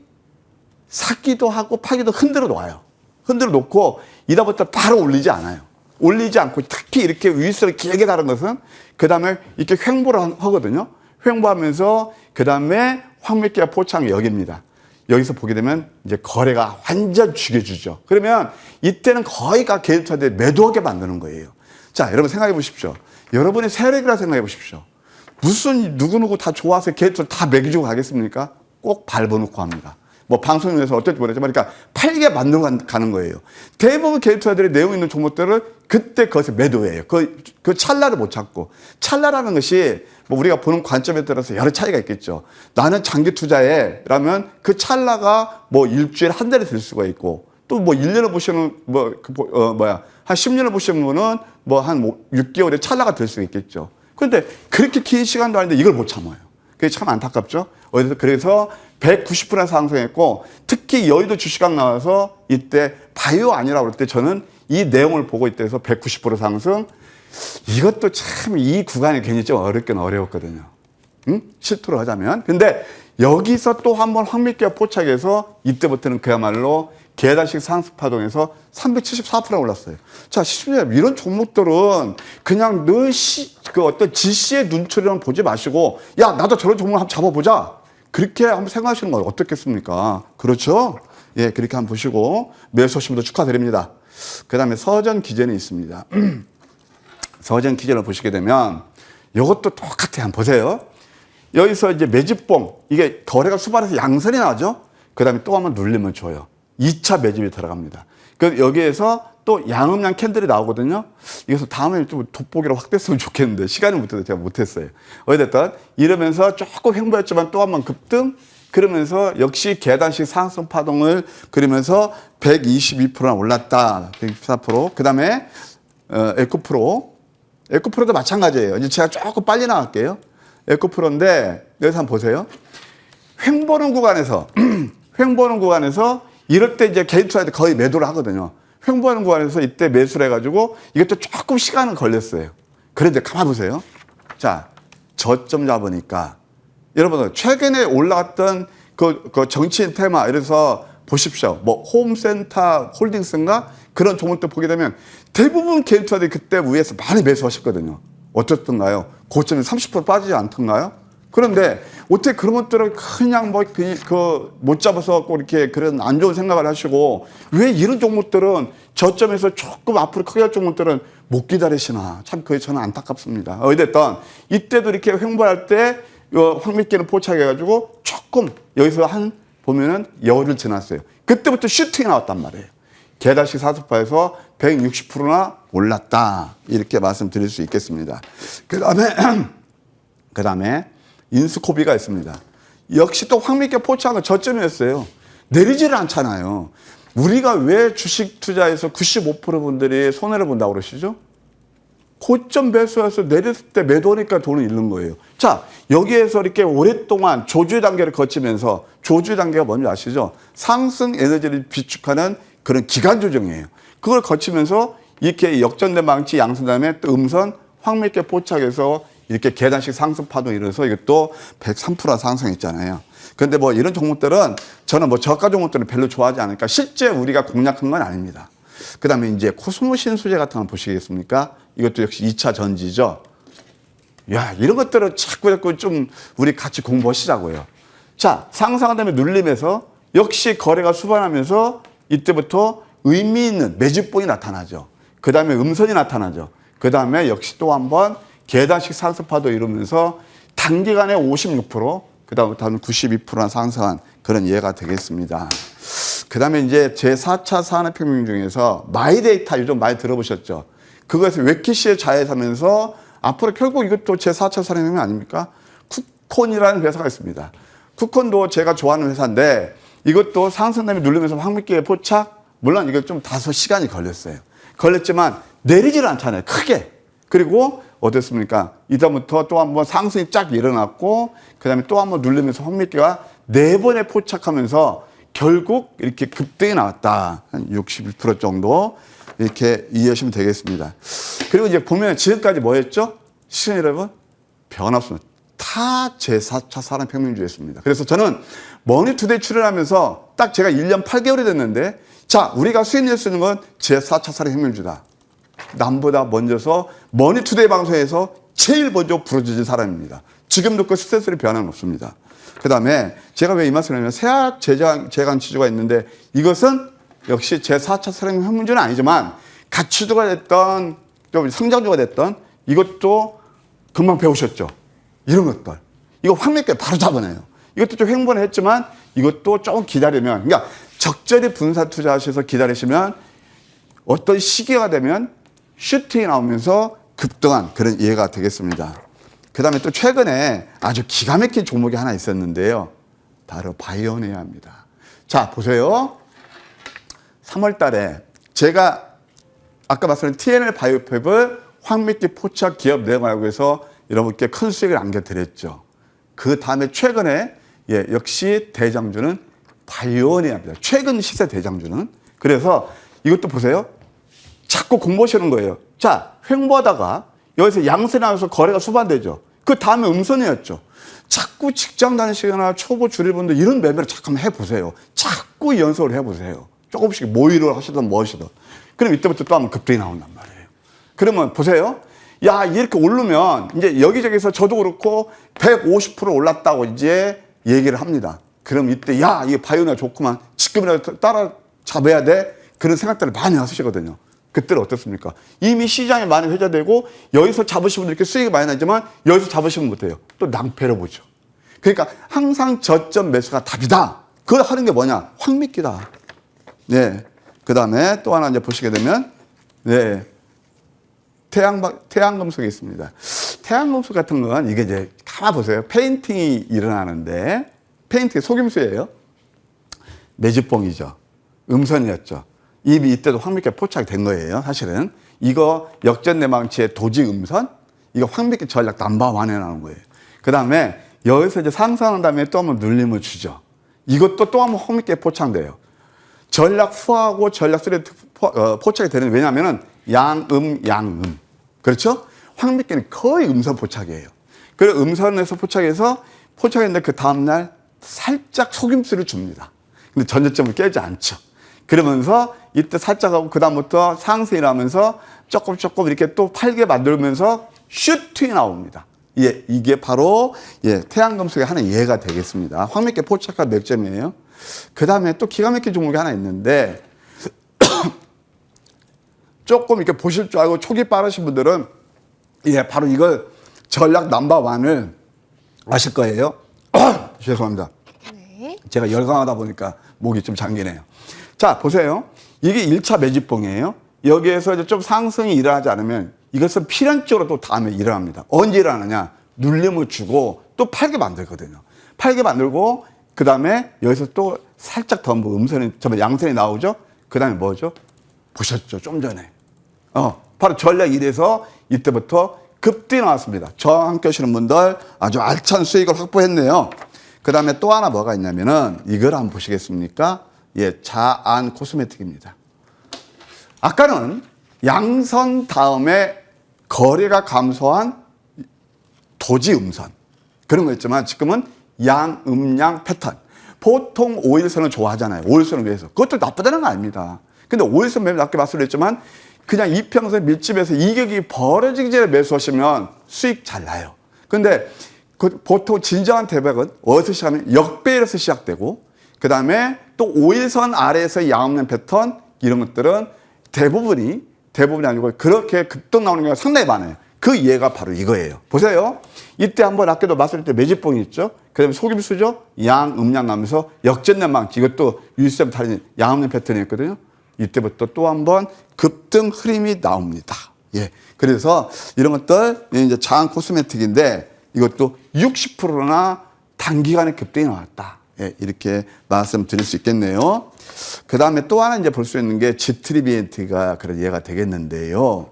사기도 하고 파기도 흔들어 놓아요. 흔들어 놓고 이다부터 바로 올리지 않아요. 올리지 않고 특히 이렇게 위수를 길게 다른 것은 그 다음에 이렇게 횡보를 하거든요. 횡보하면서 그 다음에 황미끼와 포착을 여깁니다. 여기서 보게 되면 이제 거래가 완전 죽여주죠. 그러면 이때는 거의 다 개인투자들이 매도하게 만드는 거예요. 자, 여러분 생각해 보십시오. 여러분의 세력이라 생각해 보십시오. 무슨 누구누구 다 좋아서 개인투자 다 매겨주고 가겠습니까? 꼭 밟아놓고 합니다. 뭐 방송에서 어떨지 모르겠지만 그러니까 팔게 만들고 가는 거예요. 대부분 개인투자들의 내용 있는 종목들을 그때 거기서 매도해요. 그 찰나를 못 찾고. 찰나라는 것이 뭐 우리가 보는 관점에 따라서 여러 차이가 있겠죠. 나는 장기 투자에 라면 그 찰나가 뭐 일주일에 한 달에 될 수가 있고 또 뭐 1년을 보시는 한 10년을 보시는 분은 뭐 한 6개월에 찰나가 될 수 있겠죠. 그런데 그렇게 긴 시간도 아닌데 이걸 못 참아요. 그게 참 안타깝죠. 그래서 190% 상승했고 특히 여의도 주식강 나와서 이때 바이오 아니라고 그럴 때 저는 이 내용을 보고 이때에서 190% 상승 이것도 참 이 구간이 괜히 좀 어렵긴 어려웠거든요. 응? 실토를 하자면. 근데 여기서 또 한 번 황미끼와 포착해서 이때부터는 그야말로 계단식 상승 파동에서 374% 올랐어요. 자, 시청자님, 이런 종목들은 그냥 늘 그 어떤 지시의 눈초리만 보지 마시고, 야, 나도 저런 종목 한번 잡아보자. 그렇게 한번 생각하시는 건 어떻겠습니까? 그렇죠? 예, 그렇게 한번 보시고, 매수하시면 축하드립니다. 그 다음에 서전 기전이 있습니다. 서전 기전을 보시게 되면, 이것도 똑같아요. 한번 보세요. 여기서 이제 매집봉, 이게 거래가 수반해서 양선이 나죠? 그 다음에 또 한번 눌리면 줘요. 2차 매집이 들어갑니다. 그 여기에서 또 양음양 캔들이 나오거든요. 이것을 다음에 좀 돋보기로 확대했으면 좋겠는데 시간이 못해서 제가 못했어요. 어쨌든 이러면서 조금 횡보했지만 또 한번 급등. 그러면서 역시 계단식 상승 파동을 그리면서 122%나 올랐다. 124%. 그 다음에 에코프로. 에코프로도 마찬가지예요. 이제 제가 조금 빨리 나갈게요. 에코프로인데 여기서 한번 보세요. 횡보는 구간에서 횡보는 구간에서 이럴 때 이제 개인 투자들 거의 매도를 하거든요. 횡보하는 구간에서 이때 매수를 해가지고 이것도 조금 시간은 걸렸어요. 그런데 가만 보세요. 자, 저점 잡으니까 여러분 최근에 올라갔던 그 정치인 테마 이래서 보십시오. 뭐 홈센터 홀딩스인가 그런 종목들 보게 되면 대부분 개인 투자들이 그때 위에서 많이 매수하셨거든요. 어떻던가요? 고점에 30% 빠지지 않던가요? 그런데 어떻게 그런 것들을 그냥 못 잡아서 꼭 이렇게 그런 안 좋은 생각을 하시고 왜 이런 종목들은 저점에서 조금 앞으로 크게 할 종목들은 못 기다리시나 참 그게 저는 안타깝습니다. 어쨌든 이때도 이렇게 횡보할 때 황미끼는 포착해가지고 조금 여기서 보면은 열흘 지났어요. 그때부터 슈팅이 나왔단 말이에요. 계단식 사수파에서 160%나 올랐다 이렇게 말씀드릴 수 있겠습니다. 그 다음에 인스코비가 있습니다. 역시 또 황미끼 포착한 건 저점이었어요. 내리지를 않잖아요. 우리가 왜 주식 투자에서 95% 분들이 손해를 본다고 그러시죠? 고점 매수해서 내렸을 때 매도하니까 돈을 잃는 거예요. 자, 여기에서 이렇게 오랫동안 조주의 단계를 거치면서 조주의 단계가 뭔지 아시죠? 상승 에너지를 비축하는 그런 기간 조정이에요. 그걸 거치면서 이렇게 역전된 망치 양선 다음에 또 음선 황미끼 포착해서 이렇게 계단식 상승 파동이 일어나서 이것도 103% 상승했잖아요. 그런데 뭐 이런 종목들은 저는 뭐 저가 종목들은 별로 좋아하지 않으니까 실제 우리가 공략한 건 아닙니다. 그 다음에 이제 코스모 신소재 같은 거 보시겠습니까? 이것도 역시 2차 전지죠. 야, 이런 것들은 자꾸 좀 우리 같이 공부하시자고요. 자, 상승한 다음에 눌림에서 역시 거래가 수반하면서 이때부터 의미 있는 매집봉이 나타나죠. 그 다음에 음선이 나타나죠. 그 다음에 역시 또 한번 계단식 상승파도 이루면서 단기간에 56%, 그 다음에 92%나 상승한 그런 예가 되겠습니다. 그 다음에 이제 제4차 산업혁명 중에서 마이데이터 요즘 많이 들어보셨죠? 그것이 웨키시에 자회사면서 앞으로 결국 이것도 제4차 산업혁명 아닙니까? 쿠콘이라는 회사가 있습니다. 쿠콘도 제가 좋아하는 회사인데 이것도 상승담이 누르면서 황미끼에 포착, 물론 이거 좀 다소 시간이 걸렸어요. 걸렸지만 내리지를 않잖아요. 크게. 그리고 어땠습니까? 이다음부터 또 한번 상승이 쫙 일어났고 그 다음에 또 한번 누르면서 황미끼가 4번에 포착하면서 결국 이렇게 급등이 나왔다. 한 61% 정도 이렇게 이해하시면 되겠습니다. 그리고 이제 보면 지금까지 뭐 했죠? 시청자 여러분? 변화없습니다. 다 제4차 산업혁명주의였습니다. 그래서 저는 머니투데이 출연하면서 딱 제가 1년 8개월이 됐는데 자, 우리가 수행할 수 있는 건 제4차 산업혁명주의다. 남보다 먼저서 머니투데이 방송에서 제일 먼저 부르짖은 사람입니다. 지금도 그 스탠스의 변화는 없습니다. 그 다음에 제가 왜 이 말씀을 하냐면 세학 재간치주가 있는데 이것은 역시 제4차 산업혁명주의는 아니지만 가치주가 됐던 좀 성장주가 됐던 이것도 금방 배우셨죠. 이런 것들. 이거 확 몇 개 바로 잡아내요. 이것도 좀 횡보는 했지만 이것도 조금 기다리면 그러니까 적절히 분산 투자하셔서 기다리시면 어떤 시기가 되면 슈팅이 나오면서 급등한 그런 이해가 되겠습니다. 그 다음에 또 최근에 아주 기가 막힌 종목이 하나 있었는데요. 바로 바이오니아입니다. 자, 보세요. 3월 달에 제가 아까 말씀드린 TNL 바이오팩을 황미끼 포착 기업 내용하고 해서 여러분께 큰 수익을 안겨드렸죠. 그 다음에 최근에 역시 대장주는 바이오니아입니다. 최근 시세 대장주는. 그래서 이것도 보세요. 자꾸 공부하시는 거예요. 자, 횡보하다가 여기서 양세 나와서 거래가 수반되죠. 그 다음에 음선이었죠. 자꾸 직장 다니시거나 초보 줄일분들 이런 매매를 잠깐 해보세요. 자꾸 연속을 해보세요. 조금씩 모의를 하시든 뭐 하시든. 그럼 이때부터 또 한번 급등이 나온단 말이에요. 그러면 보세요. 야, 이렇게 오르면 이제 여기저기서 저도 그렇고 150% 올랐다고 이제 얘기를 합니다. 그럼 이때 야, 이게 바이오니아 좋구만. 지금이라도 따라잡아야 돼. 그런 생각들을 많이 하시거든요. 그때는 어떻습니까? 이미 시장이 많이 회자되고 여기서 잡으시면 이렇게 수익이 많이 나지만 여기서 잡으시면 못해요. 또 낭패를 보죠. 그러니까 항상 저점 매수가 답이다. 그걸 하는 게 뭐냐? 황미끼다. 네. 그 다음에 또 하나 이제 보시게 되면, 네. 태양금속이 있습니다. 태양금속 같은 건 이게 이제 가만 보세요. 페인팅이 일어나는데, 페인팅이 속임수예요. 매집봉이죠. 음선이었죠. 이미 이때도 황미끼 포착이 된 거예요. 사실은. 이거 역전내망치의 도지 음선, 이거 황미끼 전략 넘버원에 나오는 거예요. 그 다음에 여기서 이제 상승한 다음에 또 한번 눌림을 주죠. 이것도 또 한번 황미끼 포착돼요. 전략 후하고 전략 쓰레 포착이 되는, 왜냐면은 양음. 그렇죠? 황미끼는 거의 음선 포착이에요. 그리고 음선에서 포착했는데 그 다음날 살짝 속임수를 줍니다. 근데 전저점을 깨지 않죠. 그러면서 이때 살짝 하고 그다음부터 상승이 나면서 조금 이렇게 또 팔게 만들면서 슈팅이 나옵니다. 이게 바로 태양금속의 하나의 예가 되겠습니다. 황미끼 포착한 맥점이에요. 그 다음에 또 기가 막힌 종목이 하나 있는데 조금 이렇게 보실 줄 알고 촉이 빠르신 분들은 바로 이걸 전략 넘버원을 아실 거예요. 죄송합니다. 네. 제가 열강하다 보니까 목이 좀 잠기네요. 자, 보세요. 이게 1차 매집봉이에요. 여기에서 이제 좀 상승이 일어나지 않으면 이것은 필연적으로 또 다음에 일어납니다. 언제 일어나느냐? 눌림을 주고 또 팔게 만들거든요. 팔게 만들고 그 다음에 여기서 또 살짝 더 뭐 양선이 나오죠. 그 다음에 뭐죠? 보셨죠? 좀 전에. 바로 전략 1에서 이때부터 급등이 나왔습니다. 저와 함께 하시는 분들 아주 알찬 수익을 확보했네요. 그 다음에 또 하나 뭐가 있냐면은 이걸 한번 보시겠습니까? 자안 코스메틱입니다. 아까는 양선 다음에 거래가 감소한 도지 음선. 그런 거 있지만 지금은 양음양 패턴. 보통 5일선을 좋아하잖아요. 5일선을 위해서. 그것도 나쁘다는 거 아닙니다. 근데 5일선 매매 아까 말씀드렸지만 그냥 이평선 밀집에서 이격이 벌어지기 전에 매수하시면 수익 잘 나요. 근데 보통 진정한 대박은 어디서 시작하면 역배열에서 시작되고 그 다음에 또 5일선 아래에서 양음양 패턴 이런 것들은 대부분이 아니고 그렇게 급등 나오는 경우가 상당히 많아요. 그 이해가 바로 이거예요. 보세요. 이때 한번 아까도 말씀드릴 때 매집봉이 있죠. 그 다음에 속임수죠. 양음양 나면서 역전내망치 이것도 유지점 다른 양음양 패턴이었거든요. 이때부터 또 한번 급등 흐름이 나옵니다. 그래서 이런 것들 이제 자안 코스메틱인데 이것도 60%나 단기간에 급등이 나왔다. 이렇게 말씀드릴 수 있겠네요. 그 다음에 또 하나 이제 볼 수 있는 게 지트리비엔트가 그런 예가 되겠는데요.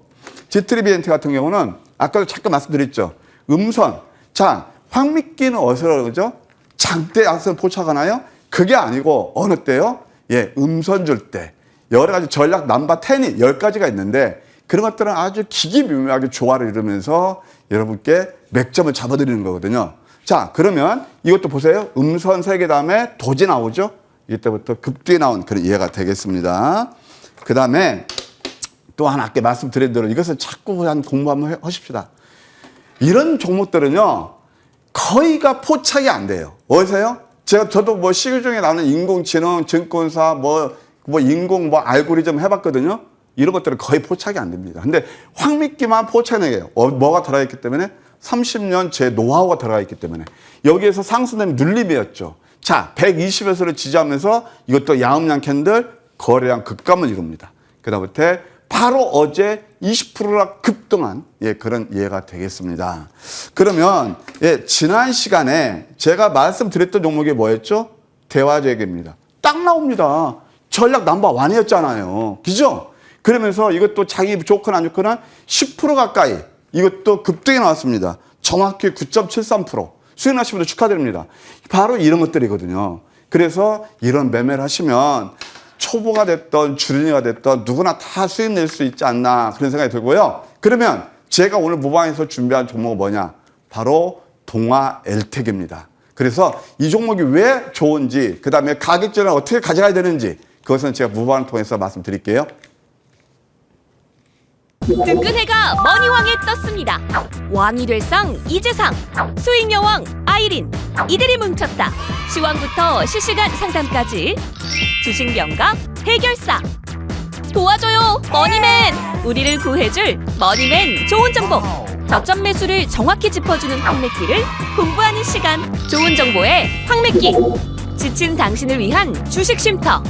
지트리비엔트 같은 경우는 아까도 잠깐 말씀드렸죠. 음선. 자, 황미끼는 어디서 그러죠? 장대 양선 포착하나요? 그게 아니고 어느 때요? 음선 줄 때. 여러 가지 전략 넘버 10이 10가지가 있는데 그런 것들은 아주 기기묘묘하게 조화를 이루면서 여러분께 맥점을 잡아드리는 거거든요. 자, 그러면 이것도 보세요. 음선 3개 다음에 도지 나오죠? 이때부터 급뒤에 나온 그런 이해가 되겠습니다. 그 다음에 또 하나 아까 말씀드린 대로 이것은 자꾸 한 공부 한번 하십시다. 이런 종목들은요, 거의가 포착이 안 돼요. 어디서요? 저도 뭐 시기 중에 나오는 인공지능, 증권사, 뭐 인공 알고리즘 해봤거든요. 이런 것들은 거의 포착이 안 됩니다. 근데 황미끼만 포착해요. 뭐가 들어있기 때문에 30년 제 노하우가 들어가 있기 때문에 여기에서 상승되면 눌림이었죠. 자, 120에서를 지지하면서 이것도 야음양 캔들 거래량 급감을 이룹니다. 그다음부터 바로 어제 20%나 급등한 그런 이해가 되겠습니다. 그러면 지난 시간에 제가 말씀드렸던 종목이 뭐였죠? 대화제기입니다. 딱 나옵니다. 전략 넘버 1이었잖아요. 그죠? 그러면서 이것도 자기 좋거나 안 좋거나 10% 가까이 이것도 급등이 나왔습니다. 정확히 9.73%. 수익나신 분들 축하드립니다. 바로 이런 것들이거든요. 그래서 이런 매매를 하시면 초보가 됐던 주린이가 됐던 누구나 다 수익 낼 수 있지 않나 그런 생각이 들고요. 그러면 제가 오늘 모방에서 준비한 종목은 뭐냐? 바로 동아 엘텍입니다. 그래서 이 종목이 왜 좋은지, 그 다음에 가격전을 어떻게 가져가야 되는지 그것은 제가 모방을 통해서 말씀드릴게요. 든든해가 머니왕에 떴습니다. 왕이 될 상 이재상, 수익여왕 아이린, 이들이 뭉쳤다. 시황부터 실시간 상담까지 주식 명가 해결사. 도와줘요 머니맨. 우리를 구해줄 머니맨 좋은 정보. 저점 매수를 정확히 짚어주는 황매끼를 공부하는 시간. 좋은 정보의 황매끼. 지친 당신을 위한 주식 쉼터.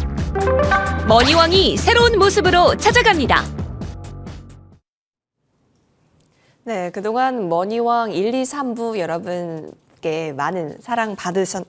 머니왕이 새로운 모습으로 찾아갑니다. 네, 그동안 머니왕 1, 2, 3부 여러분께 많은 사랑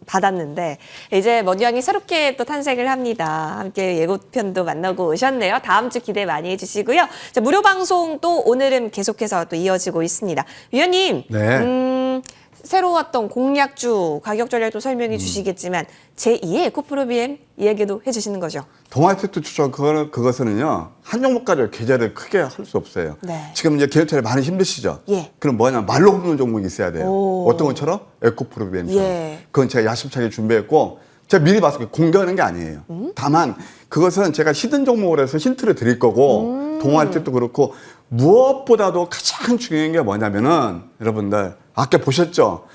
받았는데 이제 머니왕이 새롭게 또 탄생을 합니다. 함께 예고편도 만나고 오셨네요. 다음 주 기대 많이 해주시고요. 자, 무료 방송도 오늘은 계속해서 또 이어지고 있습니다. 위원님, 네. 새로 왔던 공략주 가격 전략도 설명해 주시겠지만 제2의 에코프로비엠 이야기도 해주시는 거죠. 동아테크 추천 그것은요 한 종목까지 계좌를 크게 할 수 없어요. 네. 지금 이제 계좌 많이 힘드시죠. 예. 그럼 뭐냐 말로 굽는 종목이 있어야 돼요. 오. 어떤 것처럼 에코프로비엠처럼. 예. 그건 제가 야심차게 준비했고 제가 미리 봤을 때 공개하는 게 아니에요. 다만 그것은 제가 히든 종목으로 해서 힌트를 드릴 거고 동아테크도 그렇고 무엇보다도 가장 중요한 게 뭐냐면은 여러분들 아까 보셨죠?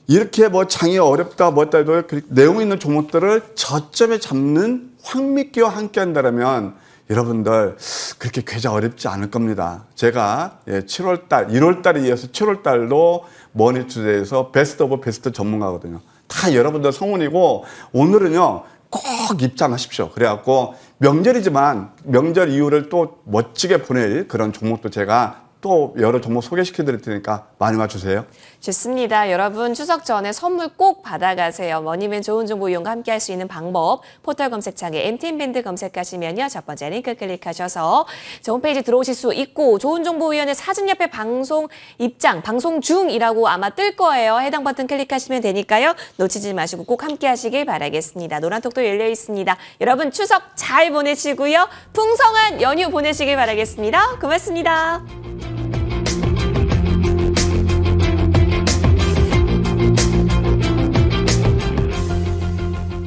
이렇게 뭐 장이 어렵다 뭐다 해도 내용 있는 종목들을 저점에 잡는 황미끼와 함께 한다면 여러분들 그렇게 계좌 어렵지 않을 겁니다. 제가 7월달, 1월달에 이어서 7월달도 머니투데이에서 베스트 오브 베스트 전문가거든요. 다 여러분들 성원이고 오늘은요 꼭 입장하십시오. 그래갖고 명절이지만 명절 이후를 또 멋지게 보낼 그런 종목도 제가 또 여러 종목 소개시켜 드릴 테니까 많이 와주세요. 좋습니다. 여러분 추석 전에 선물 꼭 받아가세요. 머니맨 좋은 정보 이용과 함께 할 수 있는 방법 포털 검색창에 MTN밴드 검색하시면요. 첫 번째 링크 클릭하셔서 홈페이지 들어오실 수 있고 좋은 정보위원회 사진 옆에 방송 입장, 방송 중이라고 아마 뜰 거예요. 해당 버튼 클릭하시면 되니까요. 놓치지 마시고 꼭 함께 하시길 바라겠습니다. 노란톡도 열려 있습니다. 여러분 추석 잘 보내시고요. 풍성한 연휴 보내시길 바라겠습니다. 고맙습니다.